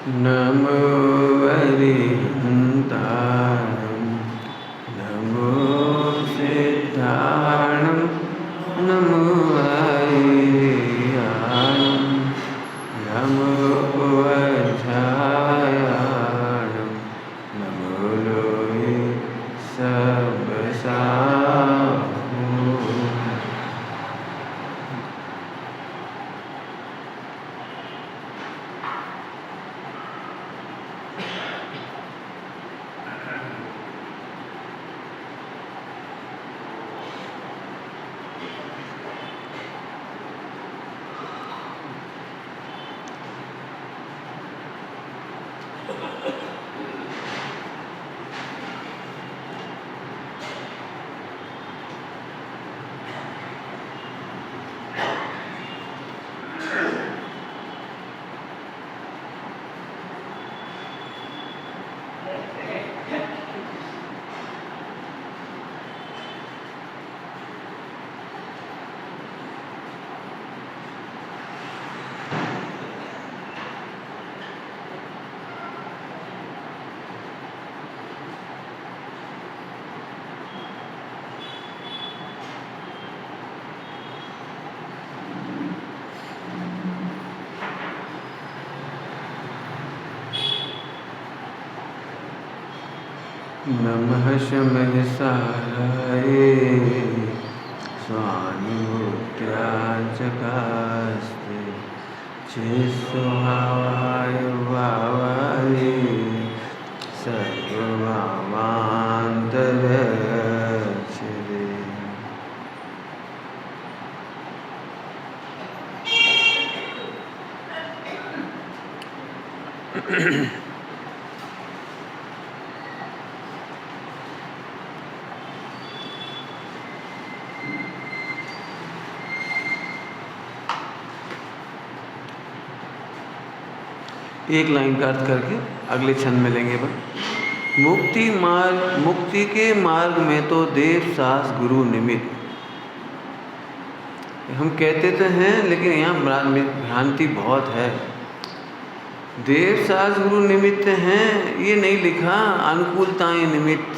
नमो अरिहन्ताणं नमो सिद्धाणं नमो अरियाणं नमो अध्यायाणं नमो लोये सबसाहु। नमः शमयसाराय स्वानुभूत्याचकास्ते चिस्वभावाय भावाय सर्वभावान्तरक्षते। एक लाइन का अर्थ करके अगले क्षण मिलेंगे। मुक्ति के मार्ग में तो देव सास गुरु निमित्त। हम कहते तो हैं लेकिन यहाँ भ्रांति बहुत है। देव सास गुरु निमित्त हैं ये नहीं लिखा, अनुकूलताएं निमित्त।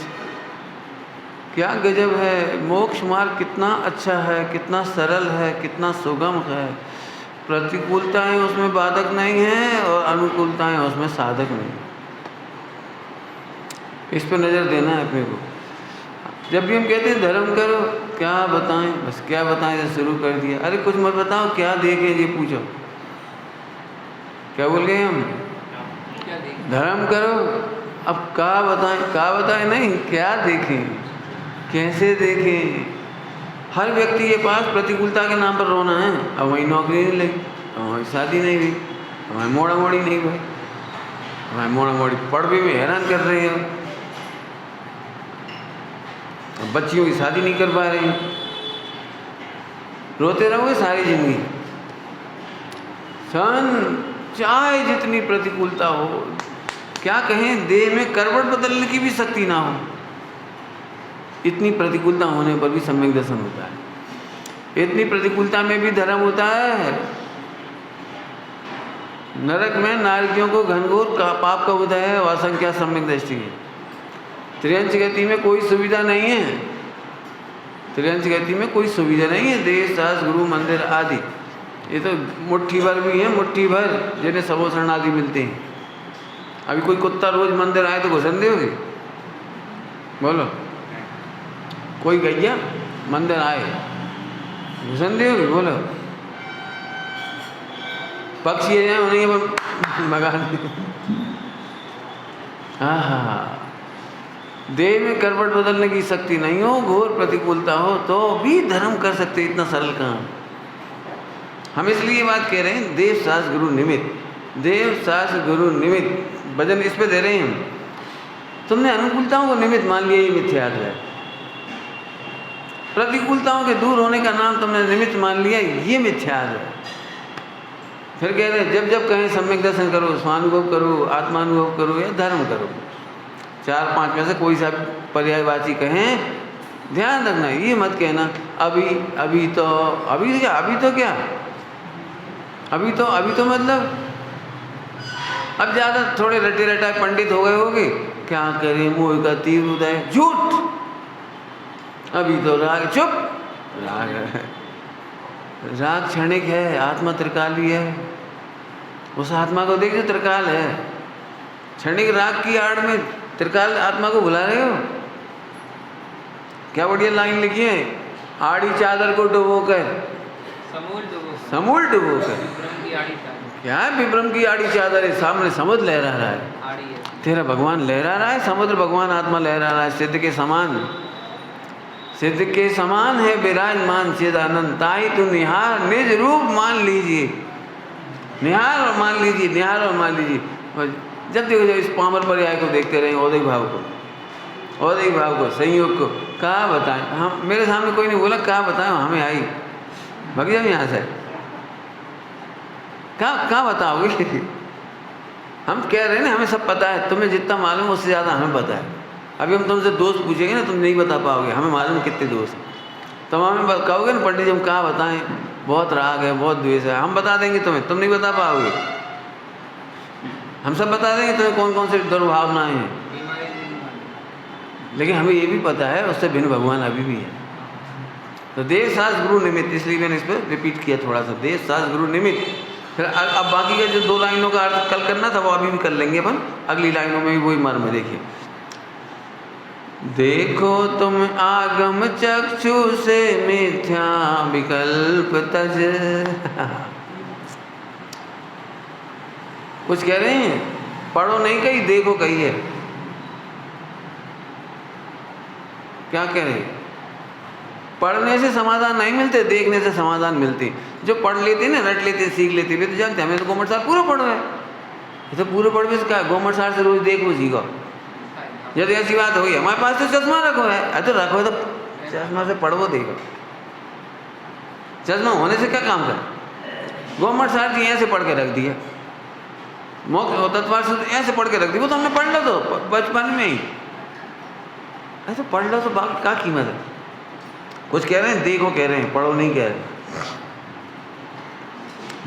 क्या गजब है! मोक्ष मार्ग कितना अच्छा है, कितना सरल है, कितना सुगम है। प्रतिकूलताएं उसमें बाधक नहीं हैं और अनुकूलताएं उसमें साधक नहीं। इस पर नज़र देना है अपने को। जब भी हम कहते हैं धर्म करो, क्या बताएं, बस क्या बताएं से शुरू कर दिया। अरे कुछ मत बताओ, क्या देखें ये पूछो। क्या बोल गए हम? धर्म करो, अब क्या बताएं नहीं, क्या देखें, कैसे देखें। हर व्यक्ति के पास प्रतिकूलता के नाम पर रोना है। अब वहीं नौकरी नहीं लगी, अब वहीं शादी नहीं हुई, अब वहीं मोड़ा मोड़ी नहीं हुई, वहीं मोड़ा मोड़ी पढ़ भी हैरान कर रही है। अब बच्चियों की शादी नहीं कर पा रही, रोते रहोगे सारी जिंदगी। चाहे जितनी प्रतिकूलता हो, क्या कहें, देह में करवट बदलने की भी शक्ति ना हो, इतनी प्रतिकूलता होने पर भी सम्यक दर्शन होता है। इतनी प्रतिकूलता में भी धर्म होता है। नरक में नारकियों को घनघोर पाप का उदय है और असंख्या सम्यक दृष्टि है। त्रियंच गति में कोई सुविधा नहीं है। त्रियंच गति में कोई सुविधा नहीं है। देश शास्त्र गुरु मंदिर आदि ये तो मुट्ठी भर भी है, मुट्ठी भर जिन्हें सबोसरण आदि मिलते हैं। अभी कोई कुत्ता रोज मंदिर आए तो घुसन दोगे? बोलो, कोई गैया मंदिर आए घुसन दोगे? बोलो, पक्षी है उन्हें भगा। हाँ, देह में करवट बदलने की शक्ति नहीं हो, घोर प्रतिकूलता हो तो भी धर्म कर सकते। इतना सरल काम। हम इसलिए बात कह रहे हैं, देव शास्त्र गुरु निमित्त, देव शास्त्र गुरु निमित्त। वजन इस पे दे रहे हैं हम। तुमने अनुकूलताओं को निमित्त मान लिया, ये मिथ्यात्व है। प्रतिकूलताओं के दूर होने का नाम तुमने निमित्त मान लिया, ये मिथ्यात्व है। फिर कह रहे हैं जब जब कहें सम्यक दर्शन करो, स्वानुभव करो, आत्मानुभव करो या धर्म करो, 4-5 में से कोई सा पर्यायवाची कहें, ध्यान रखना। ये मत कहना अभी तो क्या मतलब अब ज़्यादा थोड़े रटे रटाए पंडित हो गए होगे, क्या करें मोह का तीर उदय, झूठ। अभी तो राग, चुप, राग है, राग क्षणिक है, आत्मा त्रिकाली है। उस आत्मा को देखो त्रिकाल है। क्षणिक राग की आड़ में त्रिकाल आत्मा को भुला रहे हो। क्या बढ़िया लाइन लिखी है, आड़ी चादर को डुबो कर समूल डुबो कर। क्या है विभ्रम की आड़ी चादर है, सामने समुद्र लहरा रहा है, तेरा भगवान लहरा रहा है, समुद्र भगवान आत्मा लहरा रहा है, सिद्ध के समान, सिद्ध के समान है विराजमान चिदानंद। ताई तू निहार निज रूप मान लीजिए, निहार और मान लीजिए, निहार और मान लीजिए। जब देखो जब इस पामर पर्याय को देखते रहे, औदई भाव को, औदई भाव को, संयोग को, कहाँ बताएं हम। मेरे सामने कोई नहीं बोला, कहाँ बताएं, हमें आई भग जाओ यहाँ से, कहाँ बताओगे। हम कह रहे हैं ना हमें सब पता है, तुम्हें जितना मालूम उससे ज़्यादा हमें पता है। अभी हम तुमसे दोस्त पूछेंगे ना, तुम नहीं बता पाओगे, हमें मालूम कितने दोस्त हैं। तुम हमें कहोगे ना पंडित जी हम कहाँ बताएं, बहुत राग है, बहुत द्वेष है, हम बता देंगे तुम्हें, तुम नहीं बता पाओगे। हम सब बता देंगे तुम्हें कौन कौन से दुर्भावनाएं हैं, लेकिन हमें ये भी पता है उससे भिन्न भगवान अभी भी है। तो देश शास्त्र गुरु निमित्त, इसलिए मैंने इस पर रिपीट किया थोड़ा सा, देश शास्त्र गुरु निमित्त। फिर अब बाकी का जो 2 लाइनों का अर्थ कल करना था वो अभी भी कर लेंगे अपन, अगली लाइनों में भी वही मर्म है। देखिए, देखो तुम आगम चक्षु से मिथ्या विकल्प तज। कुछ कह रहे हैं, पढ़ो नहीं कही, देखो कही है। क्या कह रहे हैं, पढ़ने से समाधान नहीं मिलते, देखने से समाधान मिलते। जो पढ़ लेते ना, रट लेते, सीख लेते, वे तो जानते हमें तो गोमट सार पूरा पढ़ रहा है, ये तो पूरे पढ़ भी क्या, गोमट सार से रोज देखो सीखो। यदि ऐसी बात हुई, हमारे पास तो चश्मा रखो है, तो रखो तो चश्मा से पढ़ो देखो। चश्मा होने से क्या काम कर, गोमट सार जी ऐसे पढ़ के रख दिया, मोक्ष तत्वार से ऐसे पढ़ के रख दी, वो तो हमने पढ़ लो तो बचपन में ही, ऐसे पढ़ लो तो बाकी क्या कीमत है। कुछ कह रहे हैं देखो कह रहे हैं, पढ़ो नहीं कह रहे।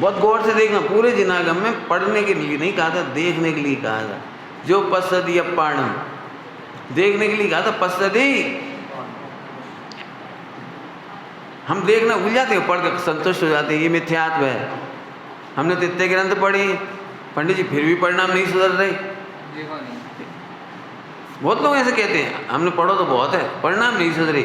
बहुत गौर से देखना, पूरे जिनागम में पढ़ने के लिए नहीं कहा था, देखने के लिए कहा था। जो पश्यति अपाणम, देखने के लिए कहा था, पश्यति। हम देखना भूल जाते हैं, पढ़ कर संतुष्ट हो जाते हैं, ये मिथ्यात्व है। हमने तो इतने ग्रंथ पढ़े पंडित जी, फिर भी परिणाम नहीं सुधर रहे। बहुत लोग ऐसे कहते हैं, हमने पढ़ो तो बहुत है, परिणाम नहीं सुधरे।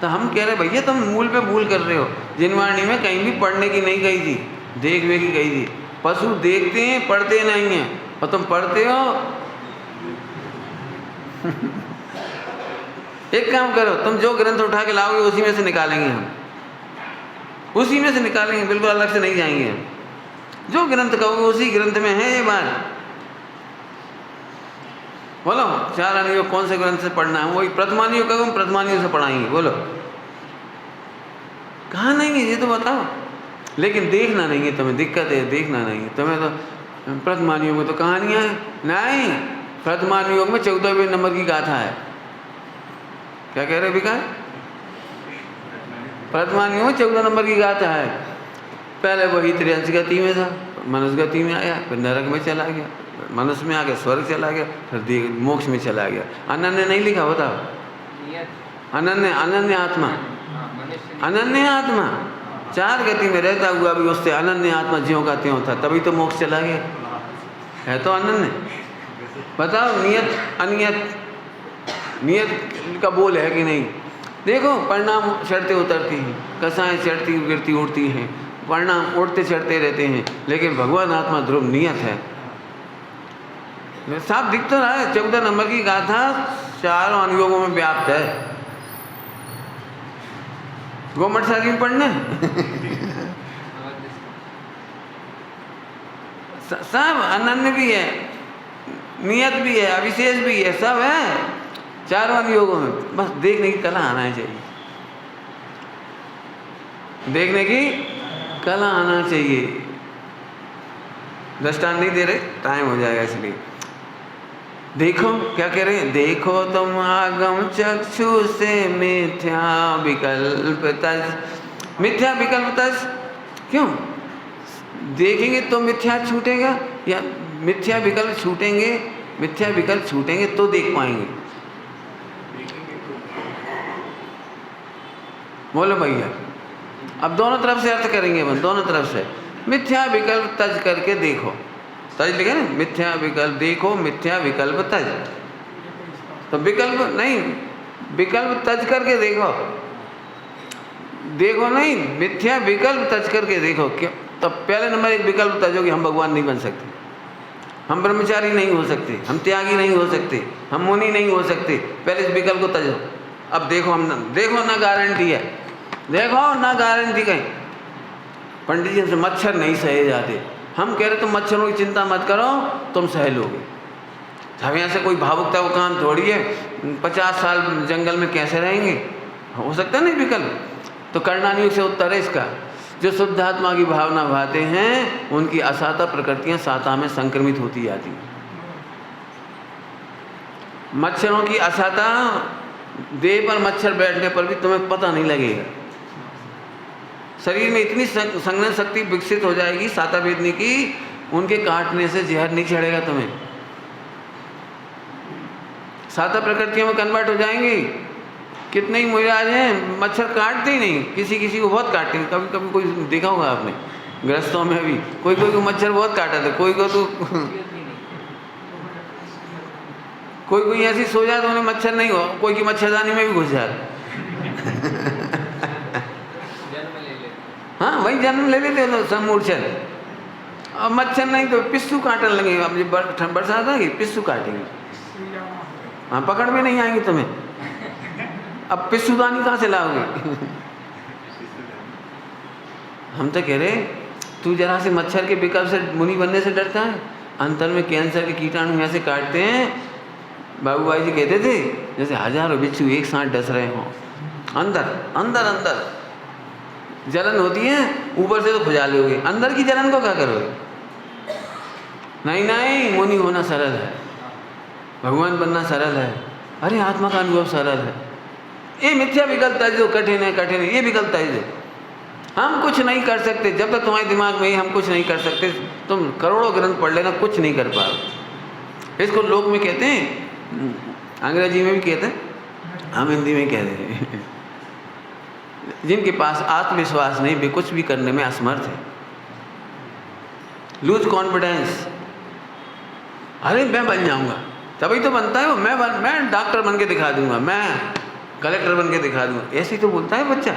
तो हम कह रहे भैया तुम मूल पे भूल कर रहे हो। जिनवाणी में कहीं भी पढ़ने की नहीं कही थी, देखने की कही थी। पशु देखते हैं, पढ़ते नहीं हैं, और तुम पढ़ते हो। एक काम करो, तुम जो ग्रंथ उठा के लाओगे उसी में से निकालेंगे हम, उसी में से निकालेंगे, बिल्कुल अलग से नहीं जाएंगे हम। जो ग्रंथ कहोगे उसी ग्रंथ में है ये बात। बोलो 4 अनुयोग कौन से ग्रंथ से पढ़ना है, वही प्रथमानुयोग कहो, हम प्रथमानुयोग से पढ़ाएंगे। बोलो कहाँ नहीं है ये तो बताओ। लेकिन देखना नहीं है तुम्हें, दिक्कत है देखना नहीं है तुम्हें। तो प्रथमानुयोग में तो कहानियाँ हैं नहीं, प्रथमानुयोग में 14वें नंबर की गाथा है। क्या कह रहे विकास, प्रथमानुयोग में 14 नंबर की गाथा है। पहले वही त्रियंश गति में था, मनुष्य गति में आया, फिर नरक में चला गया, मनुष्य में आ गया, स्वर्ग चला गया, फिर मोक्ष में चला गया। अनन्य नहीं लिखा, बताओ अनन्य, अनन्य आत्मा, अनन्य आत्मा 4 गति में रहता हुआ भी उससे अनन्य आत्मा ज्यों का त्यों था, तभी तो मोक्ष चला गया। है तो अनन्य। बताओ नियत अनियत, नियत का बोल है कि नहीं। देखो परिणाम चढ़ते उतरती हैं, कसाएं चढ़ती गिरती उड़ती हैं, परिणाम उड़ते चढ़ते रहते हैं, लेकिन भगवान आत्मा ध्रुव नियत है। साफ दिख तो रहा है, 14 नंबर की गाथा 4 अनुयोगों में व्याप्त है। गोमठ सारी में पढ़ने सब अनन्य भी है, नियत भी है, अविशेष भी है, सब है 4 अनुयोगों में। बस देखने की कला आना चाहिए, देखने की कला आना चाहिए। दृष्टांत नहीं दे रहे, टाइम हो जाएगा इसलिए। देखो क्या कह रहे हैं, देखो तुम आगम चक्षु से मिथ्या विकल्प तज। मिथ्या विकल्प तज क्यों, देखेंगे तो मिथ्या छूटेगा, या मिथ्या विकल्प छूटेंगे तो देख पाएंगे। बोलो भैया, अब दोनों तरफ से अर्थ करेंगे अपन, दोनों तरफ से। मिथ्या विकल्प तज करके देखो, तज लिखे ना, मिथ्या विकल्प देखो, मिथ्या विकल्प तज। तो विकल्प नहीं, विकल्प तज करके देखो, देखो नहीं, मिथ्या विकल्प तज करके देखो। क्यों? तो पहले नंबर एक विकल्प तजो कि हम भगवान नहीं बन सकते, हम ब्रह्मचारी नहीं हो सकते, हम त्यागी नहीं हो सकते, हम मुनि नहीं हो सकते। पहले इस विकल्प को तजो। अब देखो, देखो ना गारंटी है, देखो ना गारंटी कहीं। पंडित जी हमसे मच्छर नहीं सहे जाते, हम कह रहे तुम मच्छरों की चिंता मत करो, तुम सह लोगे। अब यहाँ से कोई भावुकता वो काम थोड़ी है, 50 साल जंगल में कैसे रहेंगे? हो सकता है नहीं विकल्प। तो कर्णानुयोग से उत्तर है इसका, जो शुद्ध आत्मा की भावना भाते हैं उनकी असाता प्रकृतियां साता में संक्रमित होती जाती हैं। मच्छरों की असाता, देह पर मच्छर बैठने पर भी तुम्हें पता नहीं लगेगा। शरीर में इतनी संघनन शक्ति विकसित हो जाएगी साता वेदनी की, उनके काटने से जहर नहीं चढ़ेगा तुम्हें। साता प्रकृतियों में कन्वर्ट हो जाएंगे। कितने ही महाराज हैं मच्छर काटते ही नहीं, किसी को बहुत काटते हैं। कभी कभी कोई देखा होगा आपने, गृहस्थों में भी कोई को मच्छर बहुत काटा था, कोई को तो कोई ऐसी सो जाए तो उन्हें मच्छर नहीं हो, कोई की मच्छरदानी में भी घुस जाए। हाँ वही जन्म ले लेते हो समूर्छन। अब मच्छर नहीं तो पिस्सू काटने लगेंगे। अब जब बरसात आएगी पिस्सू काटेंगे, हाँ पकड़ में नहीं आएंगे तुम्हें। अब पिस्सूदानी कहाँ से लाओगे? हम तो कह रहे तू जरा से मच्छर के विकल्प से मुनि बनने से डरता है। अंतर में कैंसर के कीटाणु ऐसे काटते हैं, बाबू भाई जी कहते थे जैसे हजारों बिच्छू एक साथ डस रहे हों। अंदर अंदर अंदर जलन होती है, ऊपर से तो खुजा लोगे, अंदर की जलन को क्या करोगे? नहीं नहीं, मुनि होना सरल है, भगवान बनना सरल है। अरे आत्मा का अनुभव सरल है। ये मिथ्या विकल्प तज दो, कठिन है कठिन है, ये विकल्प तज दो। हम कुछ नहीं कर सकते जब तक तुम्हारे दिमाग में हम कुछ नहीं कर सकते। तुम करोड़ों ग्रंथ पढ़ लेना, कुछ नहीं कर पाओ। इसको लोक में कहते हैं, अंग्रेजी में भी कहते हैं, हम हिंदी में कहते हैं, जिनके पास आत्मविश्वास नहीं वे कुछ भी करने में असमर्थ है। Loose confidence. अरे मैं बन जाऊंगा, तभी तो बनता है वो। मैं डॉक्टर बन के दिखा दूंगा, मैं कलेक्टर बन के दिखा दूंगा, ऐसे ही तो बोलता है बच्चा।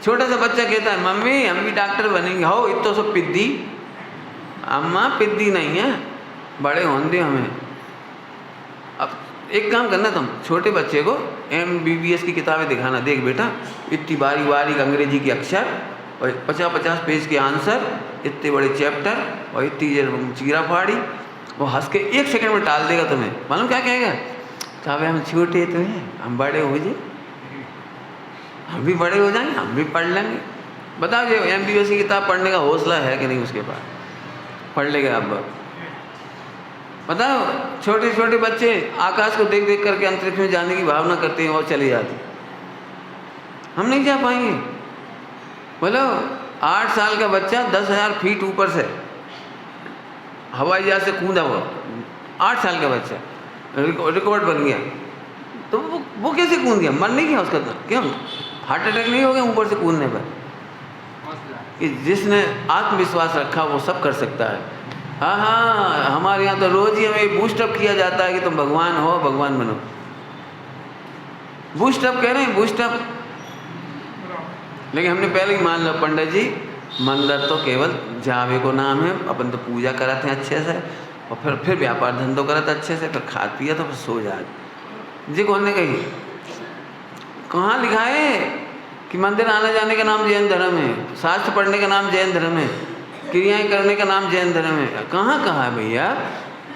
छोटा सा बच्चा कहता है मम्मी हम भी डॉक्टर बनेंगे। हो इतो सब पिद्दी, अम्मा पिद्दी नहीं है, बड़े होने दे हमें। अब एक काम करना, तुम छोटे बच्चे को MBBS की किताबें दिखाना, देख बेटा इतनी बारीक बारीक अंग्रेजी के अक्षर और 50-50 पेज के आंसर, इतने बड़े चैप्टर और इतनी चीरा फाड़ी। वो हंस के 1 सेकंड में टाल देगा तुम्हें। मालूम क्या कहेगा? कहा हम छोटे तो हैं, हम बड़े हो जाए, हम भी बड़े हो जाएंगे, हम भी पढ़ लेंगे। बताओ जो MBBS की किताब पढ़ने का हौसला है कि नहीं उसके पास? पढ़ लेगा अब। बताओ छोटे छोटे बच्चे आकाश को देख देख करके अंतरिक्ष में जाने की भावना करते हैं और चले जाते। हम नहीं जा पाएंगे। बोलो 8 साल का बच्चा 10,000 फीट ऊपर से हवाई जहाज से कूदा हुआ, 8 साल का बच्चा, रिकॉर्ड बन गया। तो वो कैसे कूद गया? मर नहीं गया उसका? क्यों हार्ट अटैक नहीं हो गया ऊपर से कूदने पर? कि जिसने आत्मविश्वास रखा वो सब कर सकता है। हाँ हाँ, हमारे यहाँ तो रोज ही हमें बूस्टअप किया जाता है कि तुम भगवान हो, भगवान बनो। बूस्टअप कह रहे हैं, बूस्टअप। लेकिन हमने पहले ही मान लो पंडित जी मंदिर तो केवल जावे को नाम है, अपन तो पूजा कराते हैं अच्छे से, और फिर व्यापार धंधो करते अच्छे से, फिर खा पिया तो फिर सो जाए जी। कौन ने कही? कहाँ लिखा है कि मंदिर आने जाने का नाम जैन धर्म है, शास्त्र पढ़ने का नाम जैन धर्म है, क्रियाएं करने का नाम जैन धर्म है? कहाँ कहा है भैया?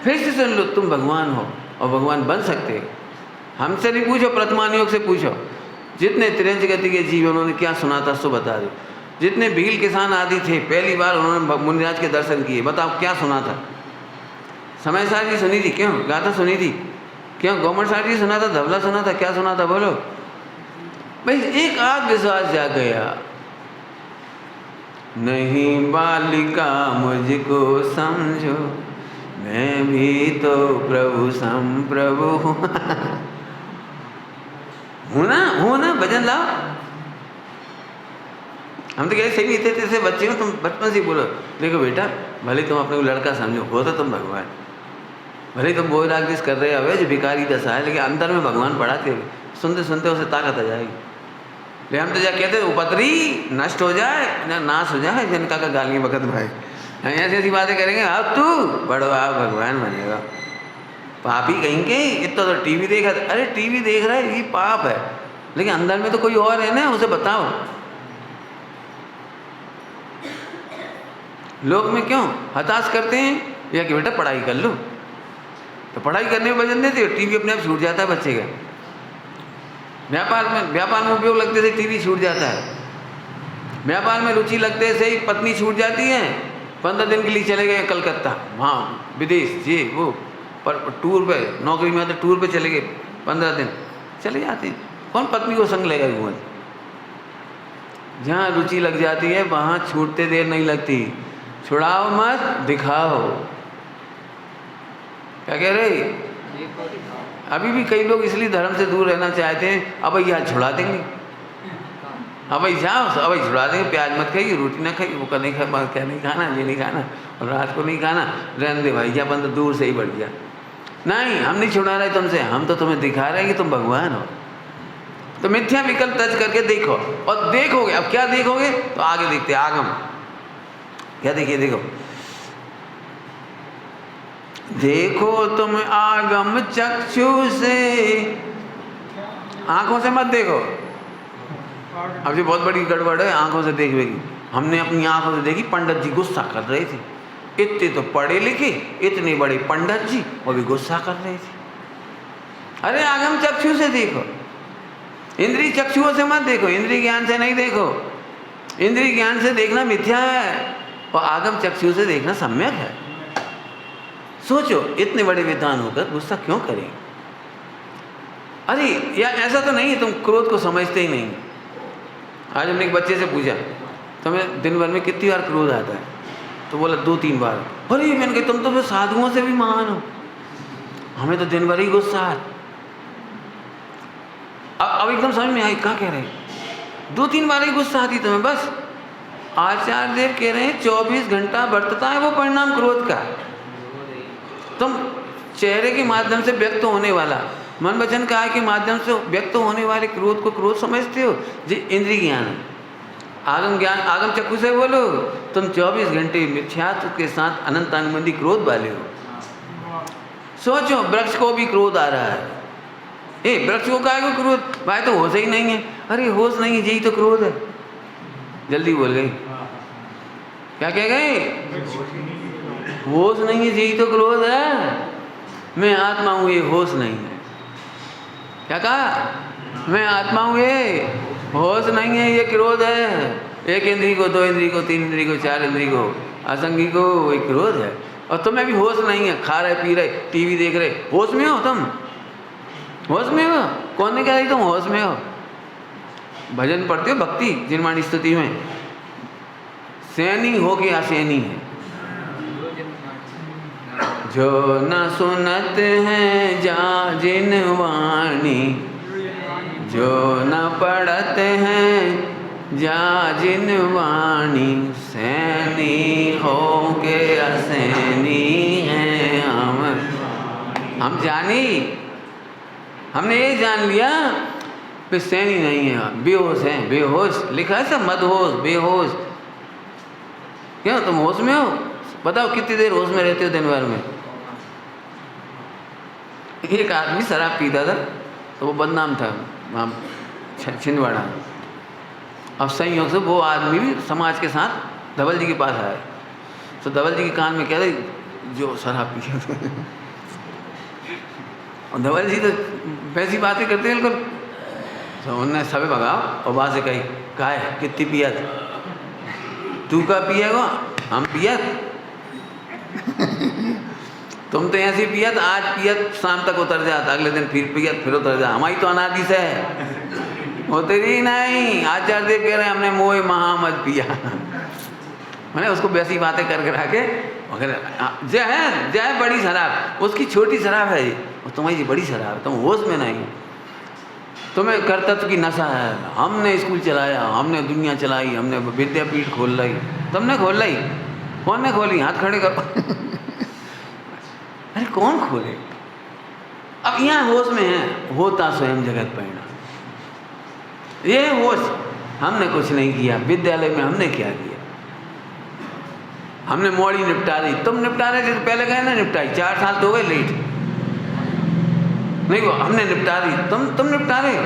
फिर से सुन लो, तुम भगवान हो और भगवान बन सकते हो। हमसे नहीं पूछो, प्रतिमानियों से पूछो। जितने त्रियंच गति के जीव उन्होंने क्या सुना था सो बता दो। जितने भील किसान आदि थे पहली बार उन्होंने मुनिराज के दर्शन किए, बताओ क्या सुना था? समय सार जी सुनी थी? क्यों गाथा सुनी थी? क्यों गौमर सार जी सुना था? धवला सुना था? क्या सुना था? बोलो भाई। एक आध विश्वास जाग गया। नहीं बालिका मुझको समझो, मैं भी तो प्रभु संप्रभु हूँ ना, भजन लाओ। हम तो कहते सही थे से बच्चे हो, तुम बचपन से बोलो देखो बेटा, भले तुम अपने को लड़का समझो, हो तो तुम भगवान, भले तुम बोझ रागदिश कर रहे हो जो भिखारी दशा है, लेकिन अंदर में भगवान पढ़ाते हुए सुनते सुनते उसे ताकत आ जाएगी। लेकिन हम तो जा कहते उपद्री नष्ट हो जाए ना, नाश हो जाए, जिनका का गालियाँ बकत भाई, ऐसी ऐसी बातें करेंगे, अब तू बड़वा भगवान बनेगा। पापी कहेंगे, इतना तो टीवी देखा, अरे टीवी देख रहा है ये पाप है, लेकिन अंदर में तो कोई और है ना, उसे बताओ। लोग में क्यों हताश करते हैं, या कि बेटा पढ़ाई कर लो, तो पढ़ाई करने में वजन देते हो, टीवी अपने आप छूट जाता है बच्चे का। व्यापार में उपयोग लगते से टीवी छूट जाता है, व्यापार में रुचि लगते से ही पत्नी छूट जाती है। 15 दिन के लिए चले गए कलकत्ता, वहाँ विदेश जी वो पर टूर पे, नौकरी में तो टूर पे चले गए, 15 दिन चले जाते हैं। कौन पत्नी को संग लेगा घूमने? जहाँ रुचि लग जाती है वहाँ छूटते देर नहीं लगती। छुड़ाओ मत, दिखाओ। क्या कह रहे? अभी भी कई लोग इसलिए धर्म से दूर रहना चाहते हैं, अब भाई आज छुड़ा देंगे, अब भाई जाओ, अब भाई छुड़ा देंगे, प्याज मत खाइए, रोटी ना खाइए, वो नहीं खा, क्या नहीं खाना, ये नहीं खाना, और रात को नहीं खाना, रहने दे भाई, क्या बंद दूर से ही बढ़ गया। नहीं, हम नहीं छुड़ा रहे तुमसे, हम तो तुम्हें दिखा रहे हैं कि तुम भगवान हो। तो मिथ्या विकल्प टच करके देखो, और देखोगे, अब क्या देखोगे, तो आगे देखते आगम, क्या देखिए, देखो देखो तुम आगम चक्षु से, आंखों से मत देखो। अब ये बहुत बड़ी गड़बड़ है, आंखों से देखवेगी। हमने अपनी आंखों से देखी, पंडित जी गुस्सा कर रहे थे, इतने तो पढ़े लिखे, इतने बड़े पंडित जी, वो भी गुस्सा कर रहे थे। अरे आगम चक्षु से देखो, इंद्रिय चक्षुओं से मत देखो, इंद्रिय ज्ञान से नहीं देखो। इंद्रिय ज्ञान से देखना मिथ्या है, और आगम चक्षु से देखना सम्यक है। सोचो, इतने बड़े विद्वान होकर गुस्सा क्यों करें? अरे या ऐसा तो नहीं है तुम क्रोध को समझते ही नहीं। आज हमने एक बच्चे से पूछा, तुम्हें दिन भर में कितनी बार क्रोध आता है? तो बोला 2-3 बार। अरे मैंने कहा तुम तो फिर साधुओं से भी महान हो, हमें तो दिन भर ही गुस्सा है। अब एकदम समझ में आई, कहाँ कह रहे हैं 2-3 बार ही गुस्सा आती तुम्हें बस। आचार्य देव कह रहे हैं 24 घंटा बरतता है वो परिणाम क्रोध का। तुम चेहरे के माध्यम से व्यक्त होने वाला, मन वचन काया के माध्यम से व्यक्त होने वाले क्रोध को क्रोध समझते हो, जी इंद्रिय ज्ञान है। आगम ज्ञान, आगम चक्षु से बोलो, तुम 24 घंटे मिथ्यात्व के साथ अनंतानुबंधी क्रोध वाले हो। सोचो, वृक्ष को भी क्रोध आ रहा है, वृक्ष को काहे को क्रोध? भाई तो होश ही नहीं है। अरे होश नहीं है, यही तो क्रोध है। जल्दी बोल गई, क्या कह गए? होश नहीं है, यही तो क्रोध है। मैं आत्मा हूँ, ये होश नहीं है। क्या कहा? मैं आत्मा हूँ, ये होश नहीं है, ये क्रोध है। 1 इंद्री को, 2 इंद्री को, 3 इंद्री को, 4 इंद्री को, असंगी को, ये क्रोध है। और तुम्हें भी होश नहीं है, खा रहे, पी रहे, टीवी देख रहे, होश में हो तुम? होश में हो? कौन ने कहा तुम होश में हो? भजन पढ़ते हो, भक्ति जिनवाणी स्तुति में, सैनी हो के असैनी है। जो न सुनत हैं जा जिनवाणी, जो न पढ़त हैं जा जिनवाणी, सैनी हो के असैनी हैं हम जानी। हमने ये जान लिया कि सैनी नहीं है, बेहोश है, बेहोश लिखा है सब, मदहोश, बेहोश। क्यों तुम होश में हो? बताओ कितनी देर होश में रहते हो दिन भर में? एक आदमी शराब पीता था, तो वो बदनाम था वहाँ छिंदवाड़ा। अब संयोग से वो आदमी भी समाज के साथ धवल जी के पास आया, तो धवल जी के कान में कह रहे जो शराब पिए और धवल जी तो वैसी बातें करते हैं बिल्कुल। तो उन्होंने सबे भगाओ और वहाँ से कही, कहा है कितनी पिया तू का पिया गो? हम पिया तुम तो ऐसे पिया, आज पिया शाम तक उतर जाता, अगले दिन फिर पिया, फिर उतर जा। हमारी तो अनादि से है, उतरी नहीं। आचार्य देव कह रहे हैं हमने मोह महा मत पिया। मैंने उसको वैसी बातें कर करा के जय है बड़ी शराब, उसकी छोटी शराब है ये, और तुम्हारी बड़ी शराब है, तुम होश में नहीं, तुम्हें कर्तव्य की नशा है। हमने स्कूल चलाया, हमने दुनिया चलाई, हमने विद्यापीठ खोल लाई, तुमने खोल लाई, कौन ने खोली? हाथ खड़े करो। अरे कौन खोले? अब यहाँ होश में है, होता स्वयं जगत परिणाम। ये होश, हमने कुछ नहीं किया। विद्यालय में हमने क्या किया? हमने मौड़ी निपटा दी। तुम निपटा रहे थे तो पहले गए ना निपटाई, 4 साल तो हो गए लेट, नहीं वो हमने निपटा दी, तुम निपटा रहे हो।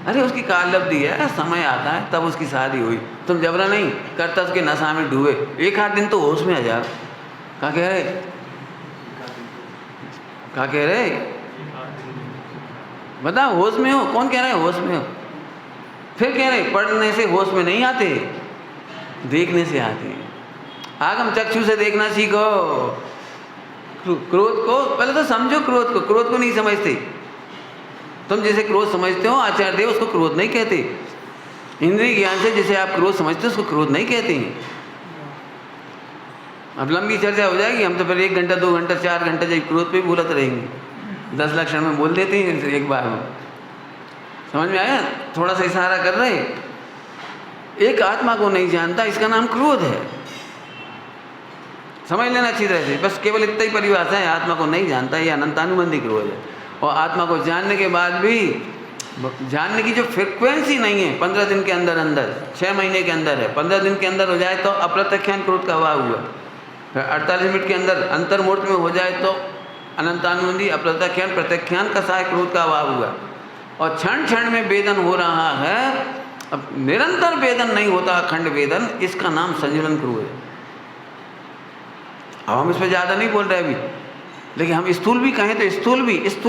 अरे उसकी कालब्धि है, समय आता है तब उसकी शादी हुई, तुम जबरा नहीं करता, उसके नशा में डूबे। एक आध दिन तो होश में आ जा। क्या कह रहे? क्या कह रहे? बताओ, होश में हो? कौन कह रहे हैं होश में हो? फिर कह रहे पढ़ने से होश में नहीं आते, देखने से आते हैं। आगम चक्षु से देखना सीखो। क्रोध को पहले तो समझो, क्रोध को नहीं समझते तुम। जैसे क्रोध समझते हो आचार्य देव उसको क्रोध नहीं कहते। इंद्रिय ज्ञान से जैसे आप क्रोध समझते हो उसको क्रोध नहीं कहते हैं। अब लंबी चर्चा हो जाएगी, हम तो फिर 1 घंटा 2 घंटा 4 घंटा जब क्रोध पे बोलते रहेंगे। 10 लक्षण में बोल देते हैं एक बार में। समझ में आया? थोड़ा सा इशारा कर रहे। एक आत्मा को नहीं जानता, इसका नाम क्रोध है। समझ लेना अच्छी तरह से, बस केवल इतना ही परिभाषा है। आत्मा को नहीं जानता, ये अनंतानुबंधी क्रोध है। और आत्मा को जानने के बाद भी जानने की जो फ्रिक्वेंसी नहीं है, 15 दिन के अंदर 6 महीने के अंदर है, 15 दिन के अंदर हो जाए तो अप्रत्यक्षान क्रोध का अभाव हुआ। फिर 48 मिनट के अंदर अंतर्मूर्त में हो जाए तो अनंतानुबंधी अप्रत्यक्षान प्रत्यक्षान का सहायक क्रोध का अभाव हुआ। और क्षण क्षण में वेदन हो रहा है। अब निरंतर वेदन नहीं होता, अखंड वेदन, इसका नाम संजुलन क्रोध है। अब हम इस पर ज़्यादा नहीं बोल रहे अभी, लेकिन हम स्थूल भी कहें तो स्थूल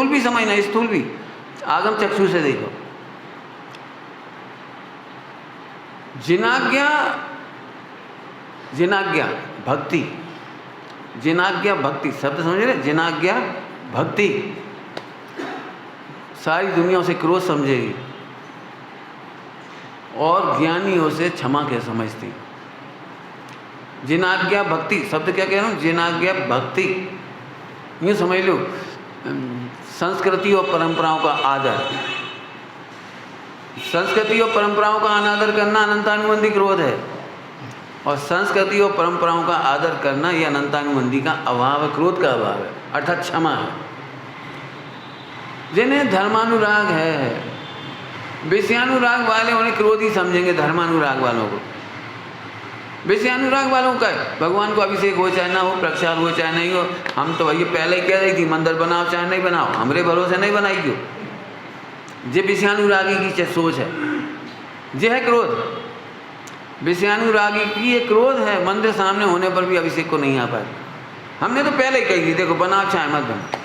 भी समझना, स्थूल भी आगम चक्षु से देखो। जिनाज्ञा भक्ति, जिनाज्ञा भक्ति शब्द समझ रहे? जिनाज्ञा भक्ति सारी दुनिया उसे क्रोध समझेगी और ज्ञानियों से क्षमा क्या समझती। जिनाज्ञा भक्ति शब्द क्या कह रहा हूँ? जिनाज्ञा भक्ति, यूँ समझ लो संस्कृति और परंपराओं का आदर। संस्कृति और परंपराओं का अनादर करना अनंतानुबंधी क्रोध है, और संस्कृति और परंपराओं का आदर करना यह अनंतानुबंधी का अभाव है, क्रोध का अभाव है, अर्थात क्षमा है। जिन्हें धर्मानुराग है, विषयानुराग वाले उन्हें क्रोध ही समझेंगे। धर्मानुराग वालों को, विषयानुराग वालों का भगवान को अभिषेक हो चाहे ना हो, प्रक्षाल हो चाहे नहीं हो, हम तो भैया पहले ही कह रही थी मंदिर बनाओ चाहे नहीं बनाओ, हमरे भरोसे नहीं बनाई क्यों? ये विषयानुरागी की सोच है, ये है क्रोध। विषयानुरागी की ये क्रोध है, मंदिर सामने होने पर भी अभिषेक को नहीं आ पाए। हमने तो पहले ही कही थी देखो बनाओ चाहे मत बनाओ।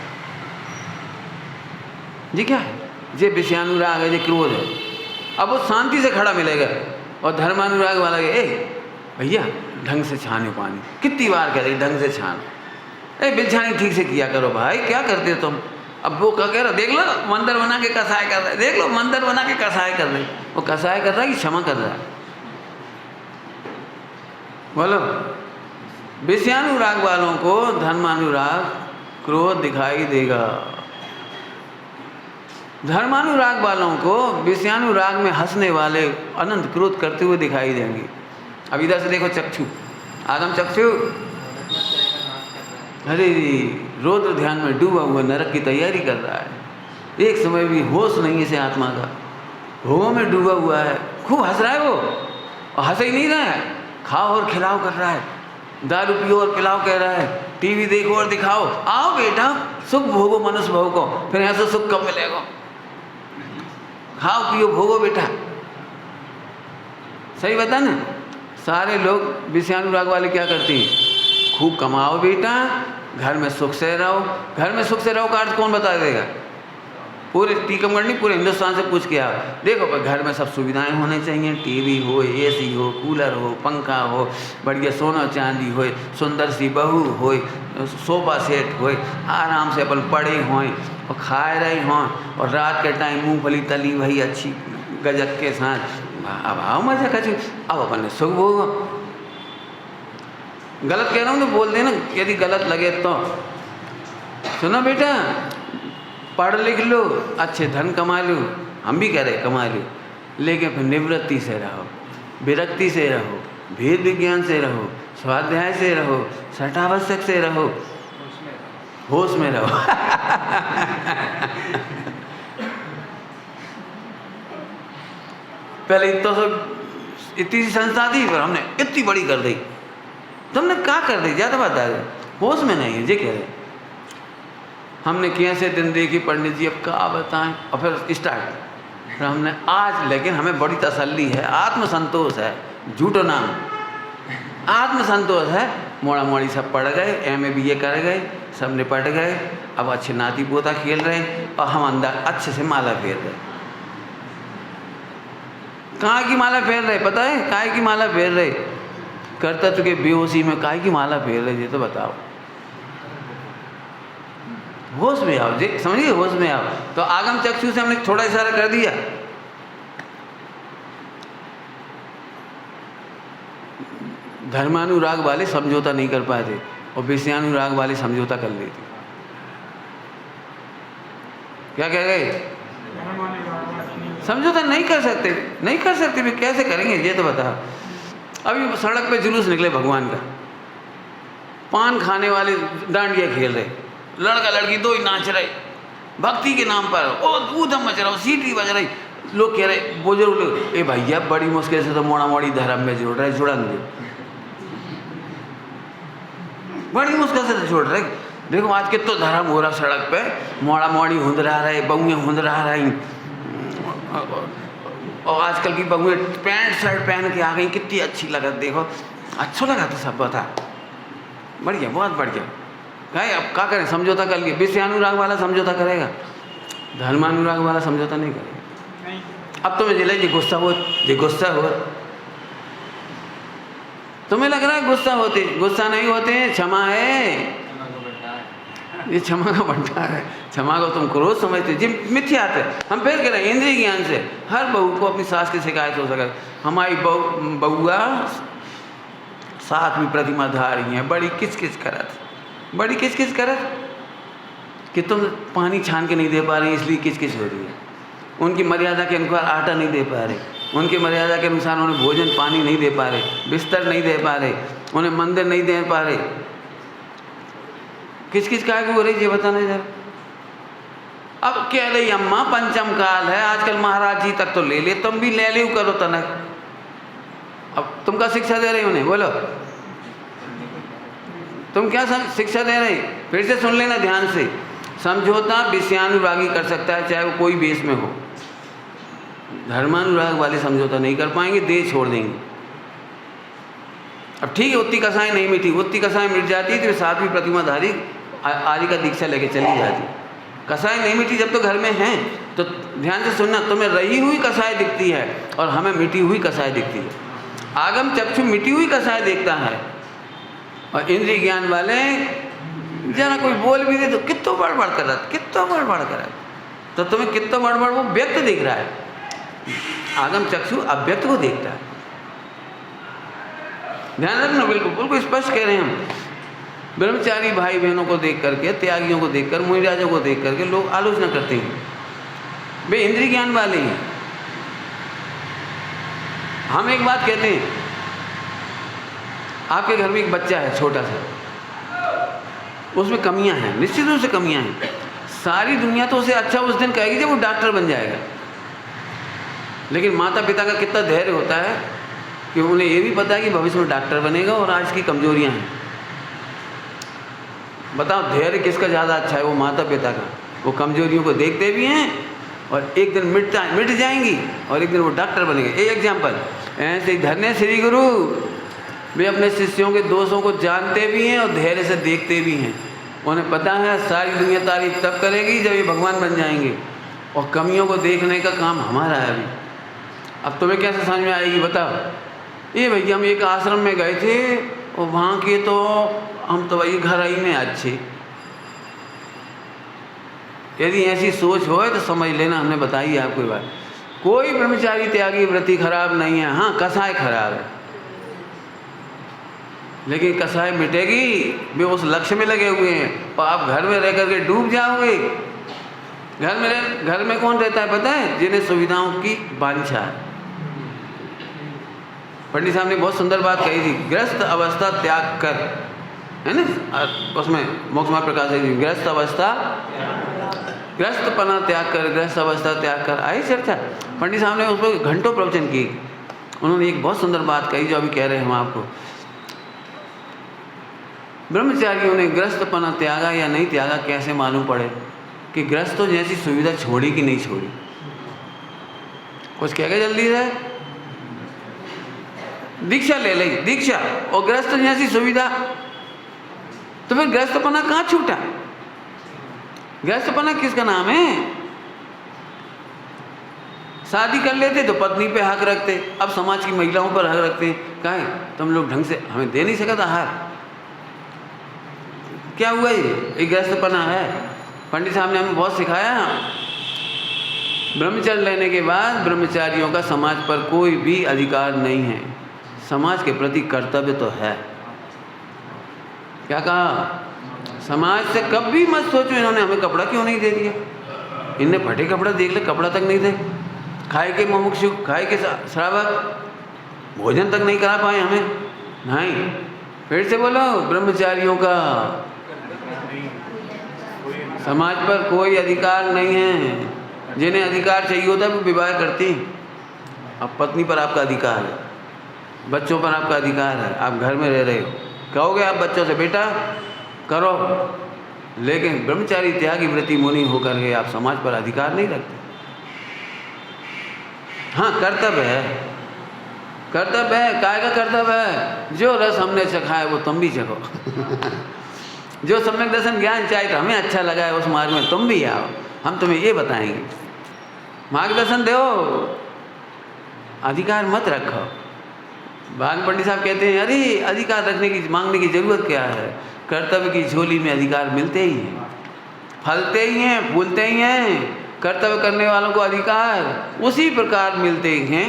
ये क्या है? ये विषयानुराग है, ये क्रोध है। अब वो शांति से खड़ा मिलेगा। और धर्मानुराग वाला ए भैया ढंग से छानो पानी, कितनी बार कह रही ढंग से छान, बिलछानी ठीक से किया करो भाई, क्या करते हो तुम? अब वो क्या कह रहा, देख लो मंदिर बना के कसाय कर रहा है, देख लो मंदिर बना के कसाय कर रहे। वो कसाय कर रहा है कि क्षमा कर रहा है? बोलो। विषयानुराग वालों को धर्मानुराग क्रोध दिखाई देगा, धर्मानुराग वालों को विषयानुराग में हंसने वाले अनंत क्रोध करते हुए दिखाई देंगे। अब इधर से देखो चक्षु, आगम चक्षु, अरे रौद्र ध्यान में डूबा हुआ नरक की तैयारी कर रहा है। एक समय भी होश नहीं है इसे आत्मा का, भोगों में डूबा हुआ है। खूब हंस रहा है वो, और हंस ही नहीं रहा है, खाओ और खिलाओ कर रहा है, दारू पियो और पिलाओ कह रहा है, टीवी देखो और दिखाओ, आओ बेटा सुख भोगो मनुष्य भोग को, फिर ऐसा सुख कब मिलेगा? खाओ पियो भोगो बेटा। सही बता ना? सारे लोग विषयानुराग वाले क्या करते हैं? खूब कमाओ बेटा, घर में सुख से रहो। घर में सुख से रहो का अर्थ कौन बता देगा? पूरे टीकमगढ़ नहीं, पूरे हिंदुस्तान से पूछ के आओ, देखो भाई घर में सब सुविधाएं होनी चाहिए, टीवी हो, एसी हो, कूलर हो, पंखा हो, बढ़िया सोना चांदी हो, सुंदर सी बहू हो, सोफा सेट हो, आराम से अपन पड़े हों और खाए रहे हों, और रात के टाइम मूँगफली तली वही अच्छी गजक के साथ। अब आओ मजा खचू, अब अपन ने सुख भोगो। गलत कह रहा हूँ तो बोल देना यदि गलत लगे तो। सुनो बेटा, पढ़ लिख लो, अच्छे धन कमा लो, हम भी कह रहे कमा लो, लेकिन फिर निवृत्ति से रहो, विरक्ति से रहो, भेद विज्ञान से रहो, स्वाध्याय से रहो, सठावश्यक से रहो, होश में रहो। पहले इतनी सी संस्था थी, पर हमने इतनी बड़ी कर दी। तुमने क्या कर दी, ज़्यादा बात आ रही, होश में नहीं है, ये कह रहे। हमने कैसे दिन देखी पंडित जी, अब क्या बताएं, और फिर स्टार्ट। फिर हमने आज, लेकिन हमें बड़ी तसल्ली है, आत्मसंतोष है, झूठो नाम, आत्मसंतोष है। मोड़ा मोड़ी सब पढ़ गए, MA BA कर गए, सब निपट गए, अब अच्छे नाती पोता खेल रहे, और हम अंदर अच्छे से माला फेर रहे। कहाँ की माला फेर रहे पता है? काय की माला फेर रहे? कर्तव्य के बेहोशी में काय की माला फेर रहे, ये तो बताओ। होश में आओ जी, समझिए, होश में आओ। तो आगम चक्षु से हमने थोड़ा इशारा कर दिया। धर्मानुराग वाले समझौता नहीं कर पाए थे, और विषयानुराग वाले समझौता कर लेते। क्या कह गए? समझौता नहीं कर सकते, नहीं कर सकते भी, कैसे करेंगे ये तो बता। अभी सड़क पे जुलूस निकले भगवान का, पान खाने वाले डांडिया खेल रहे, लड़का लड़की दो ही नाच रहे भक्ति के नाम पर, ओ ऊधम मच रहा, सीटी बज रही। लोग कह रहे, बुजुर्ग लोग, ए भैया बड़ी मुश्किल से तो मोड़ा मोड़ी धर्म में जोड़ रहे, जुड़न दे, बड़ी मुश्किल से तो जोड़ रहे। देखो आज कितना तो धर्म हो रहा सड़क पे, मोड़ा मोड़ी हुंदरा रहे, बहुएं हुंदरा रही, और आजकल की बहुएं पैंट शर्ट पहन के आ गई, कितनी अच्छी लगा, देखो अच्छा लगा तो सब बता, बढ़िया, बहुत बढ़िया। कहे अब क्या करें, समझौता कर लिए। विषयानुराग वाला समझौता करेगा, धर्मानुराग वाला समझौता नहीं करेगा। अब तुम्हें जिले जी गुस्सा हो, जी गुस्सा हो, तुम्हें लग रहा है गुस्सा होते, गुस्सा नहीं होते, क्षमा है, ये क्षमा का भंडार है। क्षमा को तुम क्रोध समझते, जी मिथ्यात है। हम फिर कह रहे हैं इंद्रिय ज्ञान से हर बहू को अपनी सास की शिकायत हो सके। हमारी बहुआ 7वीं प्रतिमा धारी है, बड़ी किचकिच करत, बड़ी किचकिच करत कि तुम पानी छान के नहीं दे पा रही, इसलिए किचकिच हो रही है। उनकी मर्यादा के अनुसार आटा नहीं दे पा रहे, उनकी मर्यादा के अनुसार उन्हें भोजन पानी नहीं दे पा रहे, बिस्तर नहीं दे पा रहे, उन्हें मंदिर नहीं दे पा रहे। किस काय को हो रही ये बताना जरा। अब कह रही अम्मा पंचम काल है, आजकल महाराज जी तक तो ले ले, तुम भी ले ले करो तनक। अब तुम क्या शिक्षा दे रही उन्हें, बोलो तुम क्या शिक्षा दे रही? फिर से सुन लेना ध्यान से। समझौता विषयानुरागी कर सकता है, चाहे वो कोई बेस में हो। धर्मानुराग वाले समझौता नहीं कर पाएंगे, देह छोड़ देंगे। अब ठीक है, उत्ती कसाई नहीं मिटी, उत्ती कसाई मिट जाती तो 7वीं प्रतिमाधारी आदि का दीक्षा लेके चली जाती। कसाई नहीं मिटी जब तो घर में हैं, तो ध्यान से सुनना, तुम्हें रही हुई कसाई दिखती है और हमें मिटी हुई कसाई दिखती है। आगम चक्षु मिटी हुई कसाई देखता है, और इंद्रिय ज्ञान वाले जरा कोई बोल भी दे तो कितना बड़बड़ कर रहा, कितना बड़बड़ कर रहा, तो तुम्हें कितना बड़बड़ वो व्यक्त दिख रहा है। आगम चक्षु अव्यक्त को देखता है। ध्यान रखना, बिल्कुल स्पष्ट कह रहे हैं हम। ब्रह्मचारी भाई बहनों को देख करके, त्यागियों को देखकर, मुनिराजों को देख करके लोग आलोचना करते हैं, वे इंद्रिय ज्ञान वाले हैं। हम एक बात कहते हैं, आपके घर में एक बच्चा है छोटा सा, उसमें कमियां हैं, निश्चित रूप से कमियां हैं। सारी दुनिया तो उसे अच्छा उस दिन कहेगी जब वो डॉक्टर बन जाएगा, लेकिन माता पिता का कितना धैर्य होता है कि उन्हें ये भी पता है कि भविष्य में डॉक्टर बनेगा और आज की कमजोरियां हैं। बताओ धैर्य किसका ज़्यादा अच्छा है? वो माता पिता का। वो कमजोरियों को देखते भी हैं और एक दिन मिट जाएंगी और एक दिन वो डॉक्टर बनेंगे। एक एग्जाम्पल ऐसे ही धन्य श्री गुरु, वे अपने शिष्यों के दोषों को जानते भी हैं और धैर्य से देखते भी हैं। उन्हें पता है सारी दुनिया तारीफ तब करेगी जब ये भगवान बन जाएंगे, और कमियों को देखने का काम हमारा है अभी। अब तुम्हें कैसे समझ में आएगी बताओ? ये भैया हम एक आश्रम में गए थे और वहाँ के तो हम तो वही घर ही में अच्छे। यदि ऐसी सोच हो तो समझ लेना, हमने बताई आपको ये बात। कोई ब्रह्मचारी त्यागी व्रति खराब नहीं है, हाँ कसाय खराब है। लेकिन कसाई मिटेगी, वे उस लक्ष्य में लगे हुए हैं और आप घर में रह करके डूब जाओगे। घर में कौन रहता है पता है? जिन्हें सुविधाओं की वांछा है। पंडित साहब ने बहुत सुंदर बात कही थी, ग्रस्त अवस्था त्याग कर, है ना, उसमें मोक्ष मार्ग प्रकाश है, ग्रस्त अवस्था, ग्रस्तपना त्याग कर, ग्रस्त अवस्था त्याग कर, आई चर्चा। पंडित साहब ने उस पर घंटों प्रवचन किए। उन्होंने एक बहुत सुंदर बात कही जो अभी कह रहे हैं हम आपको। ब्रह्मचारियों ने ग्रस्तपना त्यागा या नहीं त्यागा कैसे मालूम पड़े कि ग्रस्तों जैसी सुविधा छोड़ी कि नहीं छोड़ी? कुछ कह के जल्दी से दीक्षा ले ली, दीक्षा और ग्रस्त जैसी सुविधा, तो फिर ग्रस्तपना कहाँ छूटा? ग्रस्तपना किसका नाम है? शादी कर लेते तो पत्नी पे हक रखते, अब समाज की महिलाओं पर हक रखते हैं। कहा है तुम लोग ढंग से हमें दे नहीं सकता आहार, क्या हुआ? ये ग्रस्तपना है। पंडित साहब ने हमें बहुत सिखाया। ब्रह्मचर्य लेने के बाद ब्रह्मचारियों का समाज पर कोई भी अधिकार नहीं है। समाज के प्रति कर्तव्य तो है। क्या कहा? समाज से कभी मत सोचो इन्होंने हमें कपड़ा क्यों नहीं दे दिया, इनने फटे कपड़ा देख ले, कपड़ा तक नहीं दे, खाए के मुमुक्षु, खाए के श्रावक, भोजन तक नहीं करा पाए हमें। नहीं, फिर से बोलो, ब्रह्मचारियों का समाज पर कोई अधिकार नहीं है। जिन्हें अधिकार चाहिए होता है वो विवाह करती। अब पत्नी पर आपका अधिकार है, बच्चों पर आपका अधिकार है, आप घर में रह रहे हो, कहोगे आप बच्चों से बेटा करो, लेकिन ब्रह्मचारी त्यागी व्रति मुनि होकर के आप समाज पर अधिकार नहीं रखते। हाँ, कर्तव्य है, कर्तव्य है। काय का कर्तव्य है? जो रस हमने चखा है वो तुम भी चखो। जो सम्यक दर्शन ज्ञान चाहिए तो हमें अच्छा लगा है उस मार्ग में तुम भी आओ, हम तुम्हें ये बताएंगे, मार्गदर्शन दो, अधिकार मत रखो। भाग पंडित साहब कहते हैं अरे अधिकार रखने की मांगने की जरूरत क्या है? कर्तव्य की झोली में अधिकार मिलते ही हैं, फलते ही हैं, फूलते ही हैं। कर्तव्य करने वालों को अधिकार उसी प्रकार मिलते हैं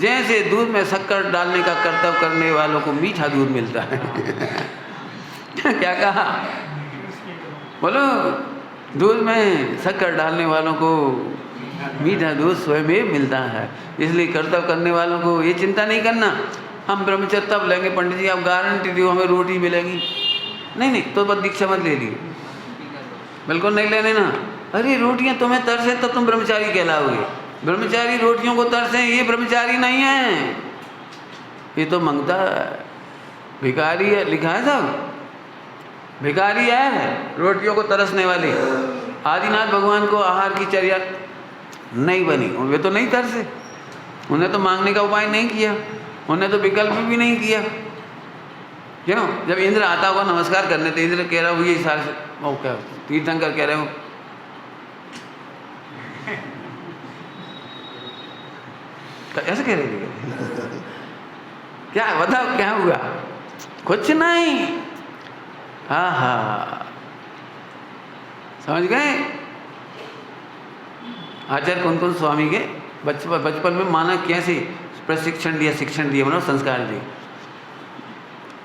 जैसे दूध में शक्कर डालने का कर्तव्य करने वालों को मीठा दूध मिलता है। क्या कहा? बोलो, दूध में शक्कर डालने वालों को मीठा दूध स्वयं मिलता है। इसलिए कर्तव्य करने वालों को ये चिंता नहीं करना हम ब्रह्मचर्य तब लेंगे, पंडित जी आप गारंटी दो हमें रोटी मिलेगी। नहीं, तो बस दीक्षा मत ले ली, बिल्कुल नहीं लेने ना। अरे रोटियां तुम्हें तरसे तो तुम ब्रह्मचारी कहलाओगे। ब्रह्मचारी रोटियों को तरसे, ये ब्रह्मचारी नहीं है, ये तो मंगता भिखारी है। लिखा है सब, भिखारी है रोटियों को तरसने वाली। आदिनाथ भगवान को आहार की चर्या नहीं बनी, वे तो नहीं तरसे, उन्हें तो मांगने का उपाय नहीं किया, उन्हें तो विकल्प भी नहीं किया। क्यों? जब इंद्र आता होगा नमस्कार करने तो इंद्र कह रहा हूँ ये सारे से, वो क्या तीर्थंकर कह रहे हो ऐसे कह रहे थे क्या? बताओ क्या हुआ? कुछ नहीं। हाँ, समझ गए? आचार्य कुंकुम स्वामी के बचपन में माना कैसे प्रशिक्षण दिया, शिक्षण दिया, मतलब संस्कार दिए।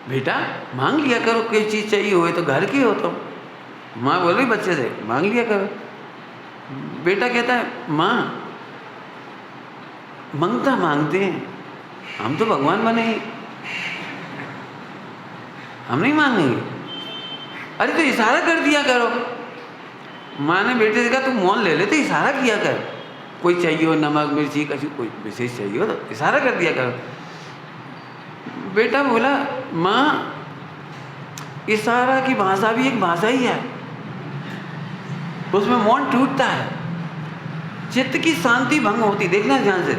बेटा मांग लिया करो, कोई चीज़ चाहिए हो तो घर की हो तुम। माँ बोल रही बच्चे से मांग लिया करो। बेटा कहता है माँ मंगता मांगते हैं, हम तो भगवान बने, हम नहीं मांगेंगे। अरे तो इशारा कर दिया करो। माँ ने बेटे से कहा तू मौन ले ले, तो इशारा किया कर, कोई चाहिए हो नमक मिर्ची कछु कोई विशेष चाहिए हो तो इशारा कर दिया करो। बेटा बोला माँ इशारा की भाषा भी एक भाषा ही है, उसमें मौन टूटता है, चित्त की शांति भंग होती। देखना ध्यान से,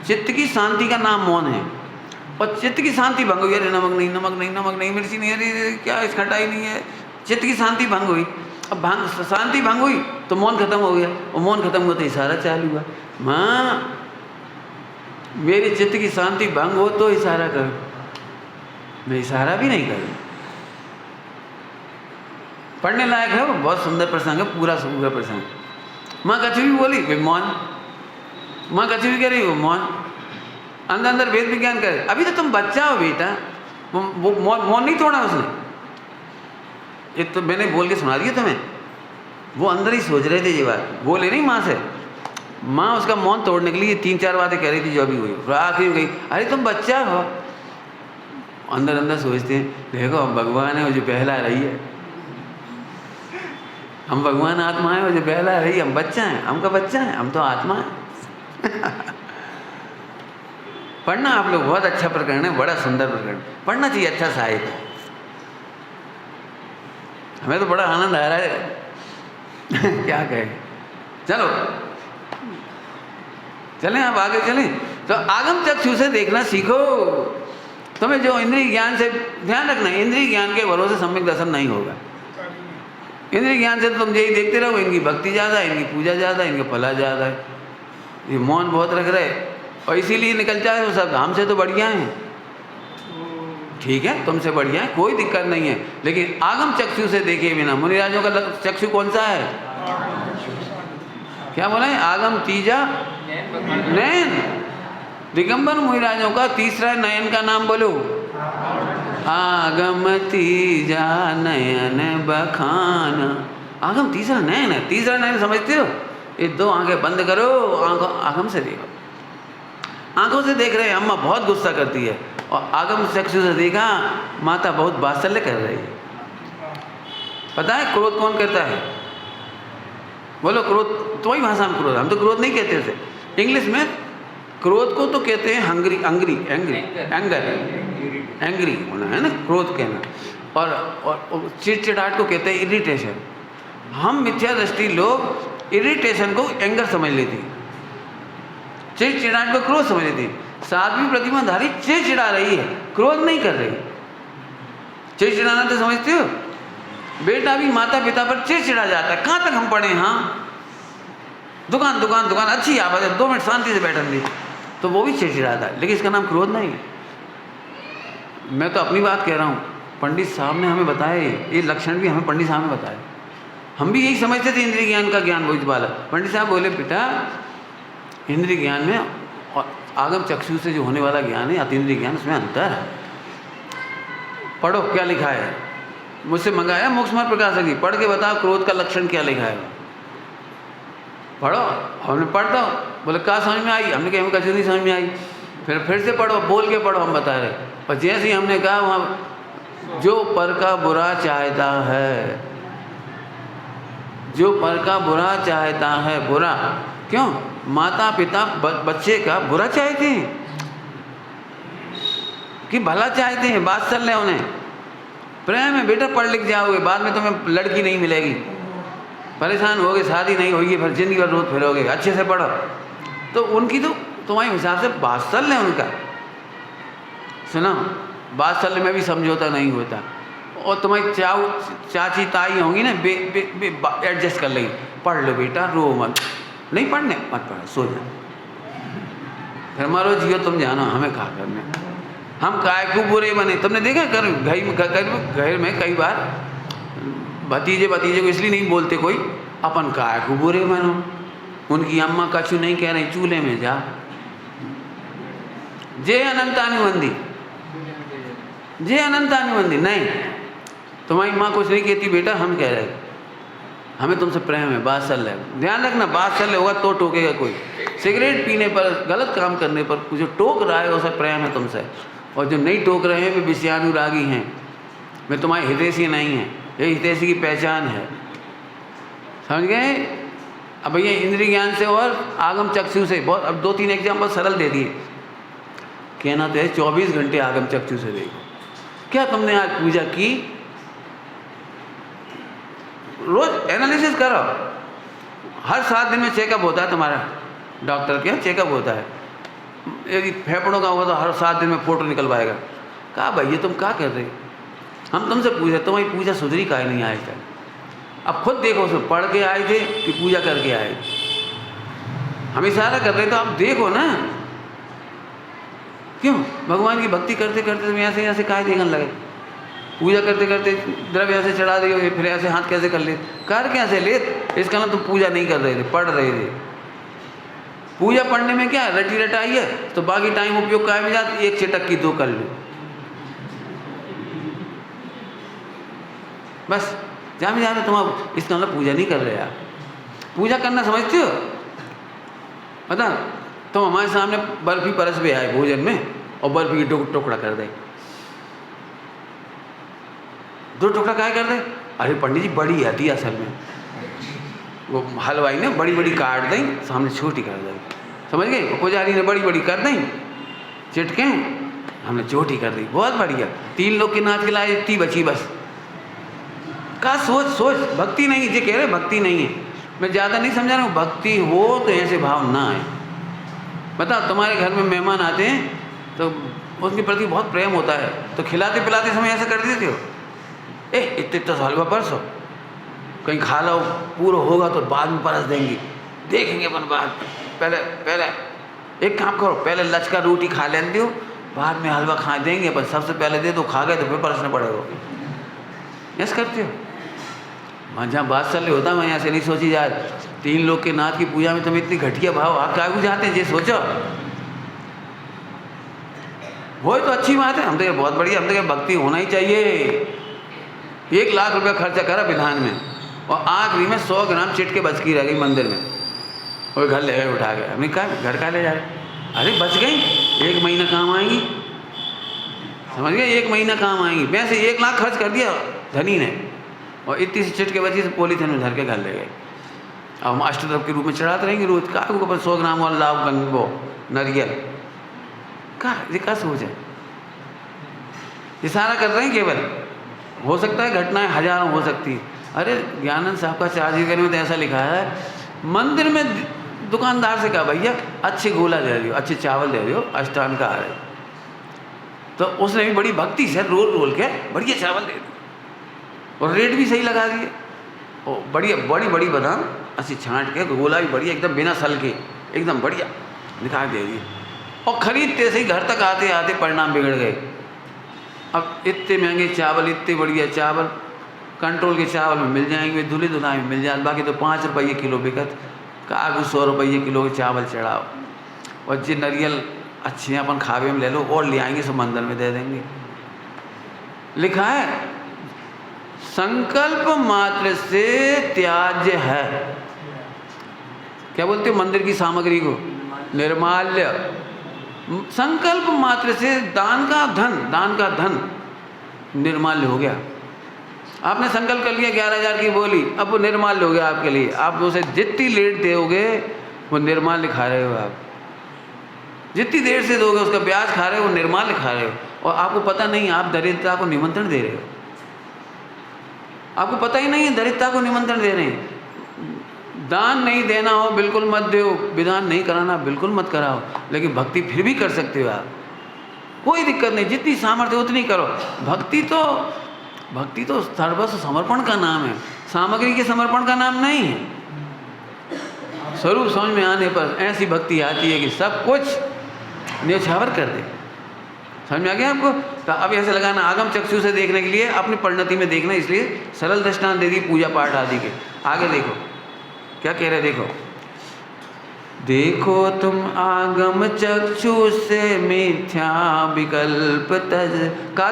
चित्त की शांति का नाम मौन है। और चित्त की शांति भंग हुई, अरे नमक नहीं, नमक नहीं, नमक नहीं, मिर्ची नहीं, अरे क्या इस खटाई नहीं है, चित्त की शांति भंग हुई। अब शांति भंग हुई तो मौन खत्म हो गया, और मौन खत्म हुआ तो इशारा चालू हुआ। माँ मेरे चित्त की शांति भंग हो तो इशारा कर, मैं इशारा भी नहीं करूँ। पढ़ने लायक है वो, बहुत सुंदर प्रसंग है, पूरा प्रसंग। माँ कछु भी बोली वे मौन, माँ कछु भी कह रही वो मौन। अंदर अंदर वेद विज्ञान करे। अभी तो तुम बच्चा हो बेटा, वो मौन नहीं तोड़ा उसने, ये तो मैंने बोल के सुना दिया तुम्हें। वो अंदर ही सोच रहे थे ये बात, बोले नहीं माँ से। माँ उसका मौन तोड़ने के लिए 3-4 बातें कह रही थी जो अभी हुई। फिर आखिर में गई, अरे तुम बच्चा हो। अंदर अंदर सोचते हैं, देखो हम भगवान है, वो जो बहला रही है, हम भगवान आत्मा है, वो जो बहला रही है, हम बच्चा हैं, हम का बच्चा है, हम तो आत्मा है। पढ़ना आप लोग, बहुत अच्छा प्रकरण है, बड़ा सुंदर प्रकरण, पढ़ना चाहिए, अच्छा साहित्य। हमें तो बड़ा आनंद आ रहा है। क्या कहे, चलो चलें, अब आगे चलें। तो आगम चक्षु से देखना सीखो। तुम्हें जो इंद्रिय ज्ञान से, ध्यान रखना, इंद्रिय ज्ञान के भरोसे सम्यक दर्शन नहीं होगा। इंद्रिय ज्ञान से तो तुम यही देखते रहो, इनकी भक्ति ज़्यादा है, इनकी पूजा ज़्यादा है, इनका फला ज़्यादा है, ये मौन बहुत रख रहे, और इसीलिए निकल जाए वो सब हमसे तो बढ़िया हैं। ठीक है, तुमसे बढ़िया है, कोई दिक्कत नहीं है, लेकिन आगम चक्षु से देखे बिना। मुनिराजों का चक्षु कौन सा है? क्या बोला है? आगम तीजा नयन। दिगंबर मुनिराजों का तीसरा नयन का नाम बोलो। आगम तीजा नयन बखाना। आगम तीसरा नयन है। तीसरा नयन समझते हो? ये 2 आंखें बंद करो, आगम से देखो। आंखों से देख रहे हैं, अम्मा बहुत गुस्सा करती है, और आगम चक्षु से देखा, माता बहुत वात्सल्य कर रही है। पता है क्रोध कौन करता है? बोलो क्रोध, तुम्हारी भाषा में क्रोध, हम तो क्रोध नहीं कहते उसे। इंग्लिश में क्रोध को तो कहते हैं हंग्री, एंग्री, एंग्री होना है ना, क्रोध कहना। और चिड़चिड़ाहट को कहते हैं इरिटेशन। हम मिथ्या दृष्टि लोग इरिटेशन को एंगर समझ लेते हैं, चिड़चिड़ाहट को क्रोध समझ लेते हैं। साध्वी प्रतिमाधारी चिड़चिड़ा रही है, क्रोध नहीं कर रही। चिड़चिड़ाना तो समझते हो? बेटा भी माता पिता पर चिड़चिड़ा जाता है। कहाँ तक हम पढ़े? हाँ, दुकान दुकान दुकान, अच्छी आवाज़ है, 2 मिनट शांति से बैठन दी, तो वो भी चिड़चिड़ाता है, लेकिन इसका नाम क्रोध नहीं है। मैं तो अपनी बात कह रहा हूँ, पंडित साहब ने हमें बताए, ये लक्षण भी हमें पंडित साहब ने बताए। हम भी यही समझते थे इंद्रिय ज्ञान का ज्ञान वही वाला। पंडित साहब बोले, बेटा इंद्रिय ज्ञान में और आगम चक्षु से जो होने वाला ज्ञान है, अतीन्द्रिय ज्ञान, उसमें अंतर है। पढ़ो क्या लिखा है। मुझसे मंगाया मोक्ष मार्ग प्रकाशक जी, पढ़ के बताओ क्रोध का लक्षण क्या लिखा है। पढ़ो, हमने पढ़ दो। बोले क्या समझ में आई? हमने कहा हमें कभी नहीं समझ में आई। फिर से पढ़ो, बोल के पढ़ो, हम बता रहे। और जैसे ही हमने कहा, वहाँ जो पर का बुरा चाहता है, जो पर का बुरा चाहता है, बुरा क्यों? माता पिता बच्चे का बुरा चाहते हैं कि भला चाहते हैं, वात्सल्य उन्हें, प्रेम है। बेटा पढ़ लिख जाओगे, बाद में तुम्हें लड़की नहीं मिलेगी, परेशान होगे, शादी नहीं होगी, फिर जिंदगी भर रोज फिरोगे। अच्छे से पढ़ो। तो उनकी तो तुम्हारे हिसाब से वात्सल्य है उनका। सुनो, वात्सल्य में भी समझौता नहीं होता। और तुम्हारी चाची ताई होंगी ना, एडजस्ट कर लेंगी, पढ़ लो बेटा, रो मत, नहीं पढ़ने मत पढ़ो, सो जाओ, फिर मारो जियो तुम जानो, हमें कहा करने। हम काय को बुरे बने। तुमने देखा घर में कई बार भतीजे को इसलिए नहीं बोलते कोई, अपन काय को बुरे बनो। उनकी अम्मा कछु नहीं कह रही, चूल्हे में जा। जय अनंतानुबंधी, जय अनंतानुबंधी। नहीं, तुम्हारी माँ कुछ नहीं कहती बेटा, हम कह रहे, हमें तुमसे प्रेम है, वात्सल्य है। ध्यान रखना, वात्सल्य होगा तो टोकेगा कोई। सिगरेट पीने पर, गलत काम करने पर जो टोक रहा है उसे प्रेम है तुमसे, और जो नहीं टोक रहे हैं वे विषयानुरागी हैं, वे तुम्हारे हितैषी नहीं हैं। ये हितैषी की पहचान है, समझ गए? अब भैया इंद्रिय ज्ञान से और आगम चक्षु से बहुत, अब 2-3 एग्जाम्पल सरल दे दिए। कहना तो है 24 घंटे आगम चक्षु से देखो। क्या तुमने आज पूजा की? रोज एनालिसिस करो। हर 7 दिन में चेकअप होता है तुम्हारा, डॉक्टर के यहाँ चेकअप होता है। यदि फेफड़ों का होगा तो हर 7 दिन में फोटो निकलवाएगा। कहा भैया तुम क्या कर रहे? हम तुमसे पूछे, तुम्हारी पूजा सुधरी काहे नहीं आज तक? अब खुद देखो, उसमें पढ़ के आए थे कि पूजा करके आए? हम इशारा कर रहे तो आप देखो ना। क्यों? भगवान की भक्ति करते करते तुम ऐसे ऐसे काहे देखने लगे? पूजा करते करते द्रव्य ऐसे चढ़ा दिए, फिर ऐसे हाथ कैसे कर ले, कर कैसे ले? इसका ना तुम पूजा नहीं कर रहे थे, पढ़ रहे थे। पूजा पढ़ने में क्या रटी रटाई है, तो बाकी टाइम उपयोग काय में जाता, एक चटक की 2 कर लो बस। जहाँ भी जा रहे तुम अब इसका मतलब पूजा नहीं कर रहे आप। पूजा करना समझते हो? पता तुम हमारे सामने बर्फी परस भी आए भोजन में और बर्फी की टुकड़ा कर दे, 2 टुकड़ा काय कर दे? अरे पंडित जी बड़ी आती है असल में, वो हलवाई ने बड़ी बड़ी काट दें, सामने छोटी कर दें, समझ गए? पुजारी ने बड़ी बड़ी कर दें, चिटके हमने छोटी कर दी, बहुत बढ़िया। 3 लोग के नाच के लाए, इतनी बची बस। का सोच भक्ति नहीं, जो कह रहे भक्ति नहीं है, मैं ज़्यादा नहीं समझा रहा हूँ। भक्ति हो तो ऐसे भाव ना आए। बताओ तुम्हारे घर में मेहमान आते हैं तो उसके प्रति बहुत प्रेम होता है, तो खिलाते पिलाते समय ऐसा कर देते हो, इतने तो हलवा परसो, कहीं खा लो, पूरा होगा तो बाद में परस देंगे, देखेंगे अपन बाद। पहले एक काम करो, पहले लचका रोटी खा लेने दो, बाद में हलवा खा देंगे, पर सबसे पहले दे दो, खा गए तो फिर परसना पड़ेगा। ऐसा करते हो? वहाँ जहाँ बात चल रही होता है, मैं यहाँ से नहीं सोची जाए। 3 लोग के नाथ की पूजा में तुम इतनी घटिया भाव आप क्या जाते हैं, ये सोचो। वो तो अच्छी बात है, हम तो बहुत बढ़िया, हम तो भक्ति होना ही चाहिए। 1 लाख रुपया खर्चा करा विधान में और आखिरी में 100 ग्राम चिट के बच की रह गई मंदिर में, और घर ले गए उठा गए। हमने कहा घर का ले जा रहे, अरे बच गई, 1 महीना काम आएंगी, समझ गए? 1 महीना काम आएंगी। वैसे 1 लाख खर्च कर दिया धनी ने, और इतनी सी चिट के बची से पॉलीथिन में धर के घर ले गए। अब हम अष्टद्रव्य के रूप में चढ़ाते रहेंगे रोज का, 100 ग्राम और लाभ गंगो नारियल का, ये क्या सोच है? इशारा कर रहे हैं केवल, हो सकता है घटनाएं हजारों हो सकती है। अरे ज्ञानंद साहब का चार्ज करने में तो ऐसा लिखा है, मंदिर में दुकानदार से कहा भैया अच्छे गोला दे दियो, अच्छे चावल दे दियो, अष्टांग का है, तो उसने भी बड़ी भक्ति से रोल के बढ़िया चावल दे दिए और रेट भी सही लगा दिए, और बढ़िया बड़ी बादाम अच्छी छांट के, गोला भी बढ़िया एकदम बिना सल के एकदम बढ़िया निकाल दे दिए। और खरीदते से ही घर तक आते आते परिणाम बिगड़ गए। अब इतने महंगे चावल, इतने बढ़िया चावल कंट्रोल के चावल में मिल जाएंगे, धुले धुलाई में मिल जाए, बाकी तो 5 रुपये किलो बिकत, कागू 100 रुपये किलो के चावल चढ़ाओ, और जो नारियल अच्छे अपन खावे में ले लो और ले आएंगे, सब मंदिर में दे देंगे। लिखा है संकल्प मात्र से त्याज्य है, क्या बोलते हो मंदिर की सामग्री को? निर्माल्य। संकल्प मात्र से दान का धन निर्माल्य हो गया। आपने संकल्प कर लिया 11,000 की बोली, अब वो निर्माल्य हो गया आपके लिए। आप उसे जितनी लेट दोगे वो निर्माल्य खा रहे हो, आप जितनी देर से दोगे उसका ब्याज खा रहे हो, वो निर्माल्य खा रहे हो, और आपको पता नहीं आप दरिद्रता को निमंत्रण दे रहे हो। आपको पता ही नहीं है दरिद्रता को निमंत्रण दे रहे हैं। दान नहीं देना हो बिल्कुल मत दो, विधान नहीं कराना बिल्कुल मत कराओ, लेकिन भक्ति फिर भी कर सकते हो आप, कोई दिक्कत नहीं, जितनी सामर्थ्य उतनी करो। भक्ति तो सर्वस्व समर्पण का नाम है, सामग्री के समर्पण का नाम नहीं है। स्वरूप समझ में आने पर ऐसी भक्ति आती है कि सब कुछ न्यौछावर कर दे। समझ में आ गया आपको? तो अब ऐसे लगाना, आगम चक्षु से देखने के लिए अपनी परिणति में देखना, इसलिए सरल दृष्टांत दे दी पूजा पाठ आदि के। आगे देखो क्या कह रहे, देखो तुम आगम चक्षु से मिथ्या विकल्प तज का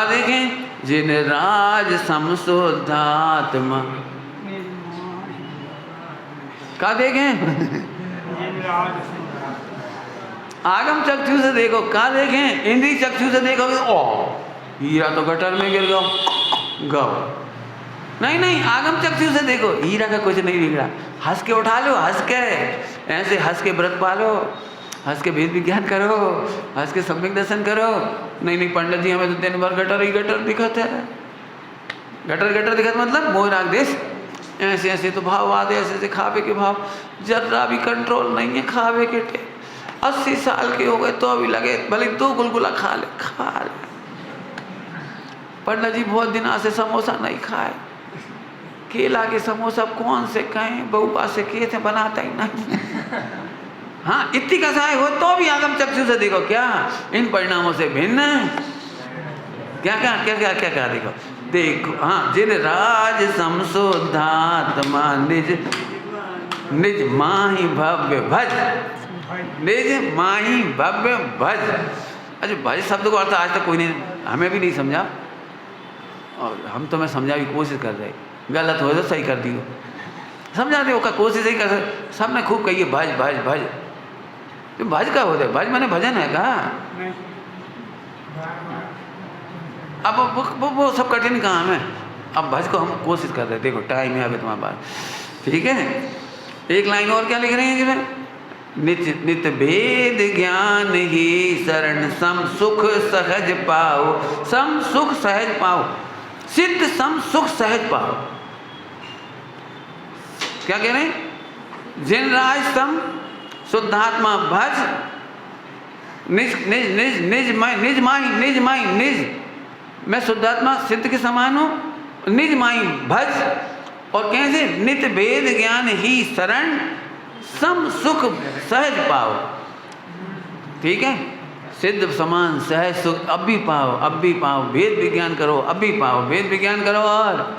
देखें जिन राज समशुद्धात्मा का देखें आगम चक्षु से देखो, का देखें इंद्रिय चक्षु से देखोगे, ओ हीरा तो गटर में गिर गो नहीं, आगम चक्षु से देखो, हीरा का कुछ नहीं बिगड़ा, हंस के उठा लो, हंस के ऐसे हंस के व्रत पालो, हंस के वेद विज्ञान करो, हंस के सम्यक दर्शन करो। नहीं पंडित जी हमें तो दिन भर गटर ही गटर दिखत है, गटर दिखत मतलब मोह राग देश, ऐसे तो भाव आते, ऐसे खावे के भाव, जर्रा भी कंट्रोल नहीं है खावे के। 80 साल के हो गए तो अभी लगे भले 2 गुलगुला खा ले। पंडित जी बहुत दिन से समोसा नहीं खाए, केला के समोसा कौन से कहें, बहुपा से किए थे, बनाता ही नहीं। हाँ इतनी कसाई हो तो भी आगम चक्षु से देखो, क्या इन परिणामों से भिन्न क्या देखो हाँ, जिन राज समशुद्धात्मा निज निज माही भव्य भज, निज माही भव्य भज। अच्छा, भज शब्द को अर्थ आज तक कोई नहीं, हमें भी नहीं समझा, और हम तो मैं समझाने की कोशिश कर रहे, गलत हो तो सही कर दियो, समझा दे का कोशिश ही कर, सब ने खूब कही भज भज भज। तो भज का होता है, भज मैंने भजन है कहा। अब वो सब कठिन काम है, अब भज को हम कोशिश कर रहे, देखो टाइम है अभी तुम्हारे पास, ठीक है। एक लाइन और क्या लिख रहे हैं जिसमें, नित्य नित्य भेद ज्ञान ही शरण सम सुख सहज पाओ, सम सुख सहज पाओ, सिद्ध सम सुख सहज पाओ। क्या कह रहे हैं, जिन राज सम शुद्धात्मा भज, निज निज निज निज माई निज माई निज माई निज, मैं शुद्धात्मा सिद्ध के समान हूँ, निज माई भज, और कैसे, नित्य भेद ज्ञान ही शरण सम सुख सहज पाओ। ठीक है, सिद्ध समान सहज सुख अब भी पाओ, अब भी पाओ, भेद विज्ञान करो अब भी पाओ, भेद विज्ञान करो और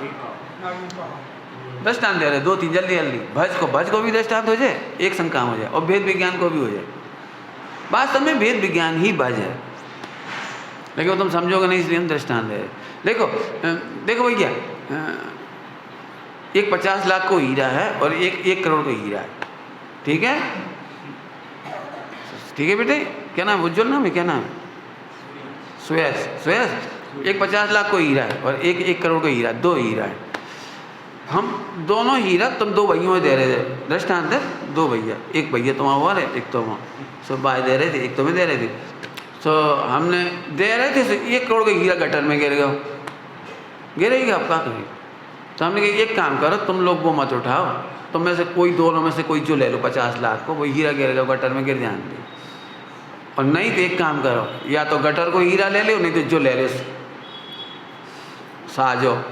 दृष्टांत दे रहे, दो तीन जल्दी जल्दी, भज को भी दृष्टांत हो जाए, एक संग काम हो जाए, और भेद विज्ञान को भी हो जाए। वास्तव में भेद विज्ञान ही भज है, लेकिन वो तुम समझोगे नहीं, इसलिए हम दृष्टांत दे रहे। देखो देखो भैया, एक 50 लाख को हीरा है और एक 1 करोड़ को हीरा है, ठीक है, ठीक है बेटे, क्या नाम, उज्जवल नाम है, क्या नाम है, सुयस, सुयस। एक 50 लाख को हीरा है और एक 1 करोड़ को हीरा, 2 हीरा है। हम दोनों हीरा तुम 2 भैयों में दे रहे थे, दृष्टांत है, 2 भैया, एक भैया तुम्हारा हुआ है, एक तो सो भाई दे रहे थे, एक तुम्हें दे रहे थे, तो हमने दे रहे थे, 1 करोड़ का हीरा गटर में गिर गया, गिरेगा आप क्या करें। तो हमने कहा एक काम करो, तुम लोग वो मत उठाओ, तुम में से कोई, दोनों में से कोई जो ले लो 50 लाख को, वो हीरा गिरेगा गटर में, गिर जाएंगे। और नहीं तो एक काम करो, या तो गटर को हीरा ले लो, नहीं तो जो ले लो साजो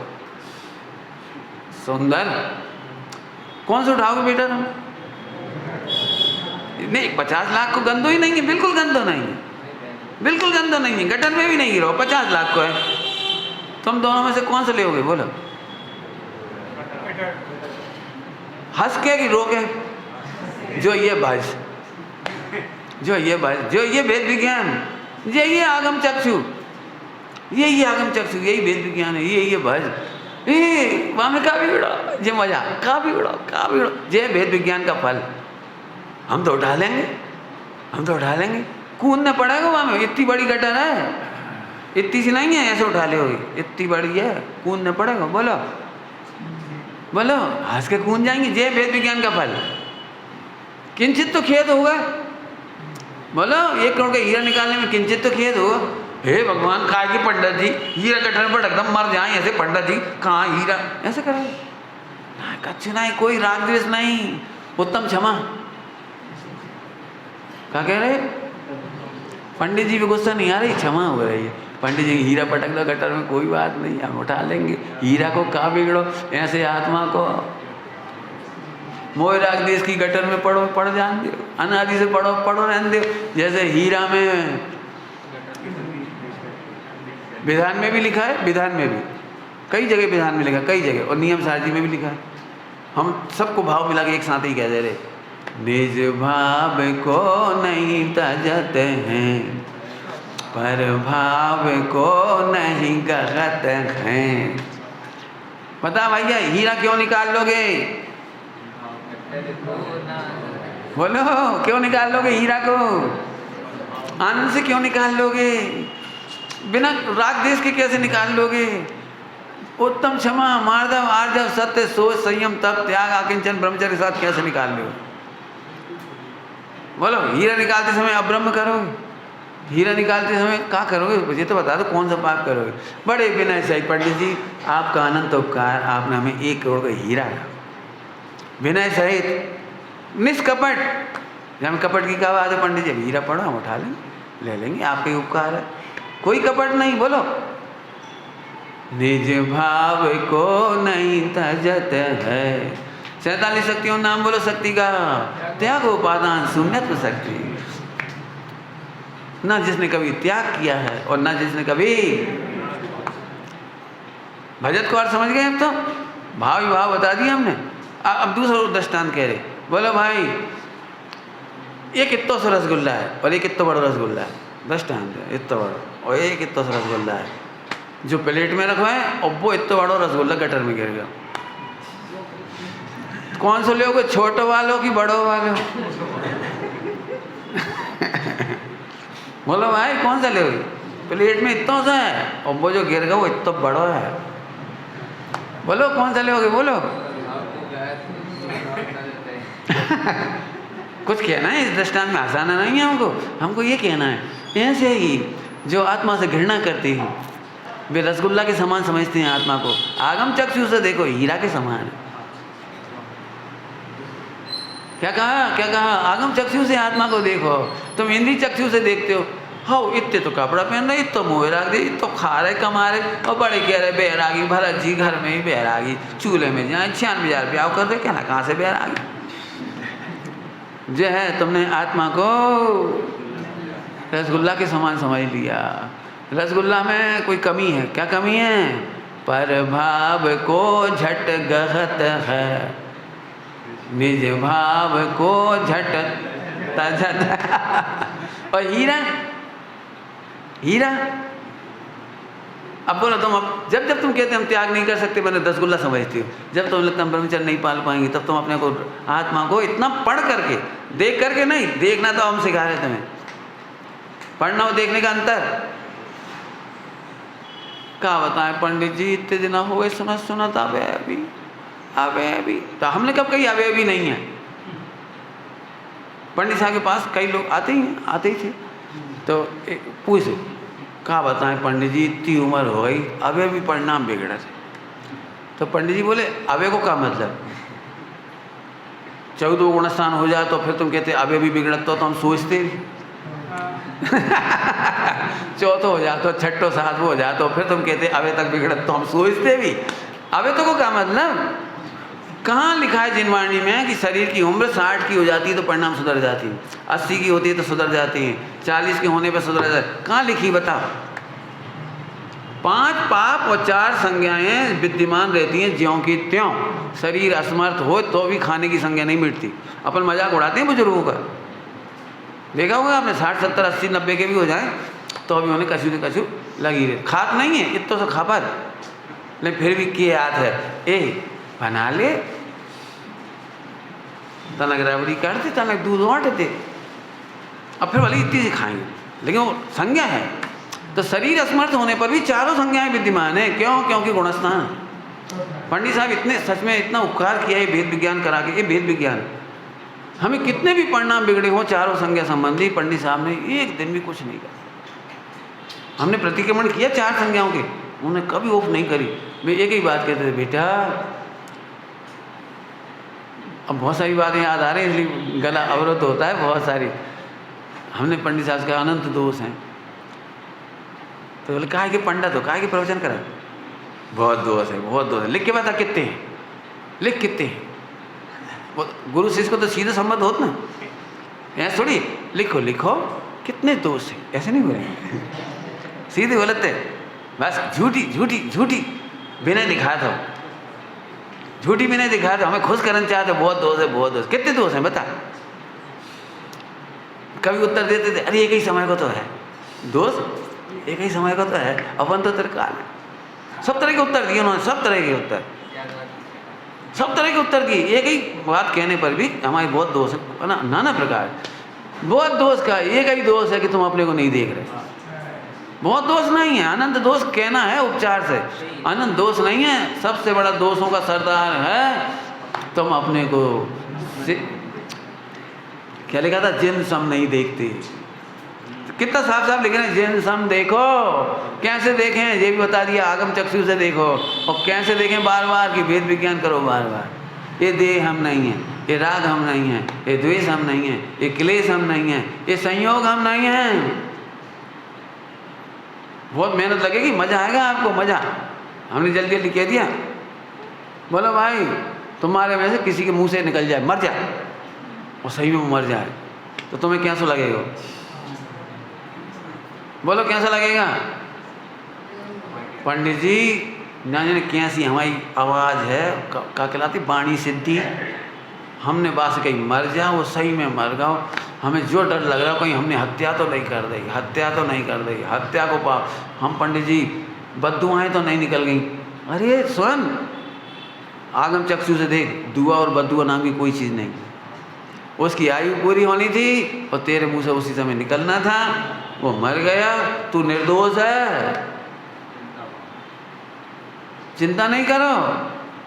सुंदर, कौन सा उठाओगे बेटा तुम? नहीं, 50 लाख को गंदो ही नहीं है, बिल्कुल गंदो नहीं है, बिल्कुल गंदो नहीं है, गटर में भी नहीं गिरो, 50 लाख को है, तुम दोनों में से कौन सा लोगे बोलो? हंस के कि रो के? जो ये भज, जो ये भज, जो ये भेद विज्ञान, ये आगम चक्षु, ये आगम चक्षु, यही भेद विज्ञान है, ये भज, वहाँ में का बिगड़ो, जे मजा का बिगड़ो, का बिगड़ो, ये भेद विज्ञान का फल। हम तो उठा लेंगे, हम तो उठा लेंगे, कूदना पड़ेगा वहाँ में, इतनी बड़ी गटर है, इतनी सी नहीं है ऐसे उठा लोगे, इतनी बड़ी है, कूदना पड़ेगा, बोलो बोलो, हंस के कूद जाएंगे, ये भेद विज्ञान का फल। किंचित तो खेद होगा, बोलो 1 करोड़ का हीरा निकालने में किंचित तो खेद होगा। हे भगवान, कहा कि पंडित जी हीरा गठर पर एकदम मर जाए ऐसे, पंडित जी कहाँ हीरा, ऐसे करेंगे ना, कच्छ नहीं, कोई राग द्वेष नहीं, उत्तम क्षमा। क्या कह रहे, पंडित जी भी गुस्सा नहीं आ रही, क्षमा हो रही है, पंडित जी हीरा पटक दो गटर में, कोई बात नहीं, हम उठा लेंगे, हीरा को का बिगड़ो, ऐसे आत्मा को मोह राग देश की गटर में पढ़ जान दो, अनादि से पढ़ो रहने दो। जैसे हीरा में विधान में भी लिखा है, विधान में भी कई जगह विधान में लिखा है, कई जगह, और नियम सारथी में भी लिखा है। हम सबको भाव मिला के एक साथ ही कह दे रहे, निज भाव को नहीं तजते हैं, पर भाव को नहीं गहत हैं। बता भैया, हीरा क्यों निकाल लोगे, बोलो क्यों निकाल लोगे हीरा को, आनंद से क्यों निकाल लोगे, बिना राग देश के कैसे निकाल लोगे? उत्तम क्षमा, मार्दव, आर्जव, सत्य, सोच, संयम, तप, त्याग, आकिंचन, ब्रह्मचर्य साथ कैसे निकाल लोगे? बोलो, हीरा निकालते समय अब्रह्म करोगे, हीरा निकालते समय क्या करोगे, मुझे तो बता दो कौन सा पाप करोगे? बड़े विनय सहित पंडित जी, आपका अनंत उपकार, आपने हमें 1 करोड़ का हीरा, विनय सहित निष्कपट, हम कपट की क्या बात है पंडित जी, हीरा पड़ो, हम उठा लेंगे, ले लेंगे, आपका ही उपकार है, कोई कपट नहीं। बोलो, निज भाव को नहीं तजत है। 47 शक्तियों नाम बोलो शक्ति का, त्याग उपादान शून्यत्व शक्ति, ना जिसने कभी त्याग किया है और ना जिसने कभी, भजत को अर्थ समझ गए अब तो, भाव ही भाव बता दिया हमने। अब दूसरा दृष्टांत कह रहे, बोलो भाई ये कितना सा रसगुल्ला है और ये कितना बड़ा रसगुल्ला है, दृष्टांत है इतना बड़ा, और ये कितना सा रसगुल्ला है जो प्लेट में रखवा है और वो इतना बड़ा रसगुल्ला गटर में गिर गया। कौन सा लोगे, छोटे वालों की बड़ों वालों? बोलो भाई कौन सा लोगे? प्लेट में इतना सा है और वो जो गिर गया वो इतना बड़ा है। बोलो कौन सा लोगे, बोलो। कुछ कहना है इस दृष्टांत में, हंसाना नहीं है हमको, हमको ये कहना है ऐसे ही जो आत्मा से घृणा करती है वे रसगुल्ला के समान समझते हैं आत्मा को। आगम चक्षु से देखो हीरा के समान है। क्या कहा, क्या कहा? आगम चक्षु से आत्मा को देखो। तुम इंद्रिय चक्षु से देखते हो, हाँ इतने तो कपड़ा पहन रहे, इतो मुँह रख दे, इतो खा रहे कमा रहे, और बड़े कह रहे बैरागी, भरत जी घर में ही बैरागी, चूल्हे में जाए 96,000 रुपया कर रहे, कहना कहाँ से बैरागी? जो है तुमने आत्मा को रसगुल्ला के समान समझ लिया। रसगुल्ला में कोई कमी है, क्या कमी है? पर भाव को झट गहत है, निज भाव को झट तजत। और हीरा, हीरा अब बोलो तुम, अब जब तुम कहते हम त्याग नहीं कर सकते, मैंने रसगुल्ला समझती हो, जब तुम लगता हम ब्रह्मचर्य नहीं पाल पाएंगे, तब तुम अपने को आत्मा को इतना पढ़ करके, देख करके नहीं, देखना तो हम सिखा रहे तुम्हें, पढ़ना और देखने का अंतर। क्या बताएं पंडित जी, इतने दिन हो गए सुना था, अभी तो हमने कब कही अभी नहीं है? पंडित साहब के पास कई लोग आते ही थे, तो पूछे क्या बताएं पंडित जी, इतनी उम्र हो गई अबे भी परिणाम बिगड़ा थे। तो पंडित जी बोले अबे को क्या मतलब? 14 गुण स्थान हो जाए तो फिर तुम कहते अबे भी बिगड़ा, तो हम सोचते भी। चौथो हो जाए तो, छठो सातवो हो जाए तो फिर तुम कहते अबे तक बिगड़ा, तो हम सोचते भी। अबे तो को क्या मतलब? कहाँ लिखा है जिनवाणी में कि शरीर की उम्र 60 की हो जाती है तो परिणाम सुधर जाती है, 80 की होती है तो सुधर जाती है, 40 के होने पर सुधर जाती है? कहाँ लिखी बताओ? 5 पाप और 4 संज्ञाएं विद्यमान रहती हैं ज्यों की त्यों। शरीर असमर्थ हो तो भी खाने की संज्ञा नहीं मिटती। अपन मजाक उड़ाते हैं बुजुर्गों का, देखा होगा आपने, 60, 70, 80, 90 के भी हो जाए तो अभी उन्हें कछु न कछु लगी रहे। खात नहीं है इतना तो खापत, लेकिन फिर भी किए याद है ए बना ले, तनक रबड़ी करते, तनक दूध बांटते, अब फिर वाली इतनी सी खाएंगे, लेकिन वो संज्ञा है। तो शरीर असमर्थ होने पर भी चारों संज्ञाएं विद्यमान है। क्यों? क्योंकि गुणस्थान। पंडित साहब इतने सच में इतना उपकार किया है भेद विज्ञान करा के। ये भेद विज्ञान हमें कितने भी परिणाम बिगड़े हों चारों संज्ञा संबंधी, पंडित साहब ने एक दिन भी कुछ नहीं कहा। हमने प्रतिक्रमण किया 4 संज्ञाओं के, उन्होंने कभी ऑफ नहीं करी। वे एक ही बात कहते थे, बेटा अब बहुत सारी बातें याद आ रही हैं इसलिए गला अवरुद्ध होता है बहुत सारी। हमने पंडित साहब के अनंत दोष हैं, तो बोले कहा कि पंडित हो, कहा कि प्रवचन करा, बहुत दोष है, बहुत दोष है। लिख के बता कितने हैं, लिख कितने हैं। गुरु शिष्य को तो सीधे संबंध होता ना, ऐसा थोड़ी लिखो लिखो कितने दोष हैं, ऐसे नहीं बोले, सीधे बोलते बस झूठी झूठी झूठी बिना दिखाया था, झूठी भी नहीं दिखाया था, हमें खुश करना चाहते, बहुत दोष है, बहुत दोष। कितने दोष हैं बता? कभी उत्तर देते थे अरे एक ही समय को तो है दोष, एक ही समय को तो है, अपन तो त्रिकाल है। सब तरह के उत्तर दिए उन्होंने, सब तरह के उत्तर, सब तरह के उत्तर की। एक ही बात कहने पर भी हमारे बहुत दोष है ना, नाना प्रकार बहुत दोष का। एक ही दोष है कि तुम अपने को नहीं देख रहे, बहुत दोष नहीं है। अनंत दोष कहना है उपचार से, अनंत दोष नहीं है। सबसे बड़ा दोषों का सरदार है तुम अपने को क्या लिखा था, जिन सम नहीं देखते। कितना साफ साफ लिख रहे हैं, जिन सम देखो। कैसे देखें ये भी बता दिया, आगम चक्षु से देखो। और कैसे देखें? बार बार कि भेद विज्ञान करो बार बार। ये देह हम नहीं है, ये राग हम नहीं है, ये द्वेष हम नहीं है, ये क्लेश हम नहीं है, ये संयोग हम नहीं है। बहुत मेहनत लगेगी, मजा आएगा आपको, मजा। हमने जल्दी जल्दी कह दिया, बोलो भाई तुम्हारे वजह से किसी के मुंह से निकल जाए मर जाए, और सही में मर जाए तो तुम्हें कैसा लगेगा? बोलो कैसा लगेगा? पंडित जी ना जाने कैसी हमारी आवाज़ है, क्या कहलाती, वाणी सिद्धि, हमने वास कहीं मर जाओ, वो सही में मर गओ। हमें जो डर लग रहा है कहीं हमने हत्या तो नहीं कर दी, हत्या तो नहीं कर दी, हत्या को पाप। हम पंडित जी बद्दुआएँ तो नहीं निकल गई। अरे सुन, आगम चक्षु से देख, दुआ और बद्दुआ नाम की कोई चीज़ नहीं। उसकी आयु पूरी होनी थी और तेरे मुंह से उसी समय निकलना था, वो मर गया, तू निर्दोष है। चिंता नहीं करो,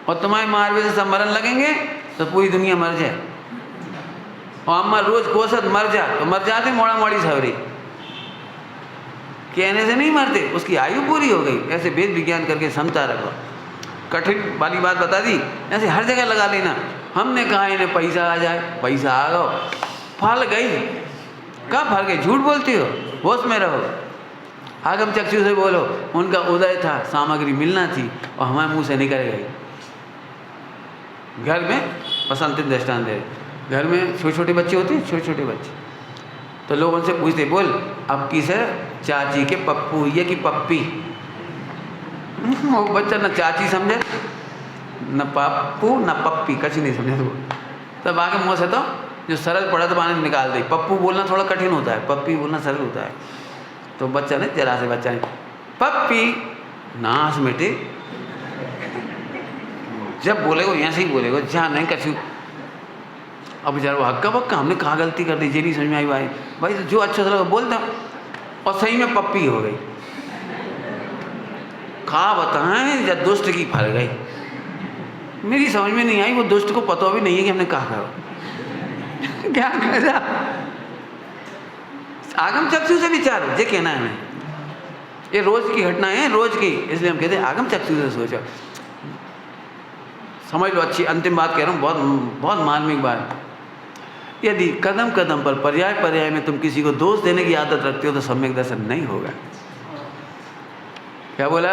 और तुम्हारे मारवे से सब मरन लगेंगे तो पूरी दुनिया मर जाए। और अम्मा रोज कोसत मर जा, तो मर जाते मोड़ा मोड़ी सवरी, कहने से नहीं मरते, उसकी आयु पूरी हो गई। ऐसे वेद विज्ञान करके समझा रखो। कठिन वाली बात बता दी, ऐसे हर जगह लगा लेना। हमने कहा इन्हें पैसा आ जाए, पैसा आ गो, फल गई। कब फल गई? झूठ बोलती हो, होश में रहो। आगम चक्षु से बोलो, उनका उदय था, सामग्री मिलना थी और हमारे मुंह से निकल गई। घर में बसंत दृष्टांत दे, घर में छोटे छोटे बच्चे होते हैं, छोटे छोटे बच्चे, तो लोग उनसे पूछते, बोल अब किसे चाची के पप्पू ये कि पप्पी? वो बच्चा न चाची समझे, न पप्पू न पप्पी, कछ नहीं समझे। तो तब आगे मुँह से तो जो सरल पड़ा तो बाने निकाल दे। पप्पू बोलना थोड़ा कठिन होता है, पप्पी बोलना सरल होता है। तो बच्चा ने जरा से बच्चा ने पप्पी, नाश मिटे। जब बोलेगो ऐसे ही बोलेगो, जहाँ नहीं कछु। अब बेचारा वो हक्का बक्का, हमने कहाँ गलती कर दी, ये नहीं समझ में आई भाई। भाई जो अच्छा सा लगा बोलता, और सही में पप्पी हो गई। खा बताएं जब दुष्ट की फल गई। मेरी समझ में नहीं आई, वो दुष्ट को पता भी नहीं है कि हमने कहा करो। क्या करा? आगम चक्षु से विचारो, ये कहना है हमें। ये रोज की घटनाएं हैं, रोज की, इसलिए हम कहते हैं आगम चक्षु से सोचो। समझ लो, अच्छी अंतिम बात कह रहा हूँ, बहुत बहुत मार्मिक बात। यदि कदम कदम पर पर्याय पर्याय में तुम किसी को दोष देने की आदत रखते हो तो सम्यक दर्शन नहीं होगा। क्या बोला?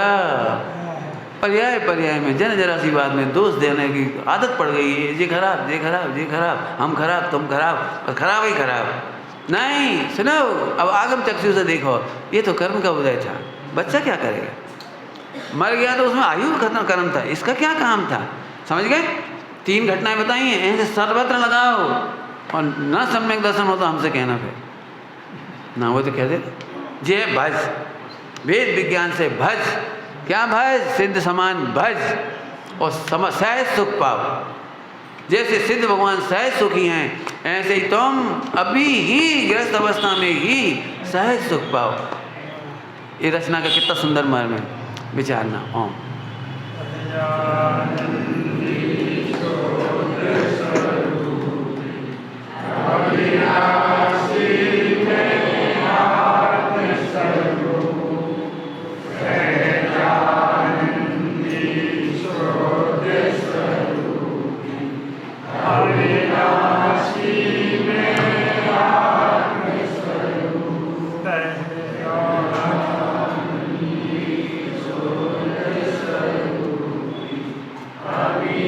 पर्याय पर्याय में जन जरा सी बात में दोष देने की आदत पड़ गई है। ये खराब, ये खराब, ये खराब, हम खराब, तुम खराब, और खराब ही खराब। नहीं, सुनो, अब आगम चक्षु से देखो, ये तो कर्म का उदय था। बच्चा क्या करेगा? मर गया तो उसमें आयु खत्म कर्म था, इसका क्या काम था? समझ गए? 3 घटनाएं बताई हैं, ऐसे सर्वत्र लगाओ, और न सम्यक दर्शन हो तो हमसे कहना फिर ना हो तो कह दे जे भज, वेद विज्ञान से भज। क्या भज? सिद्ध समान भज, और सहज सुख पाओ। जैसे सिद्ध भगवान सहज सुखी हैं, ऐसे ही तुम अभी ही गृहस्थ अवस्था में ही सहज सुख पाओ। ये रचना का कितना सुंदर मर्म है, विचारना। ओम।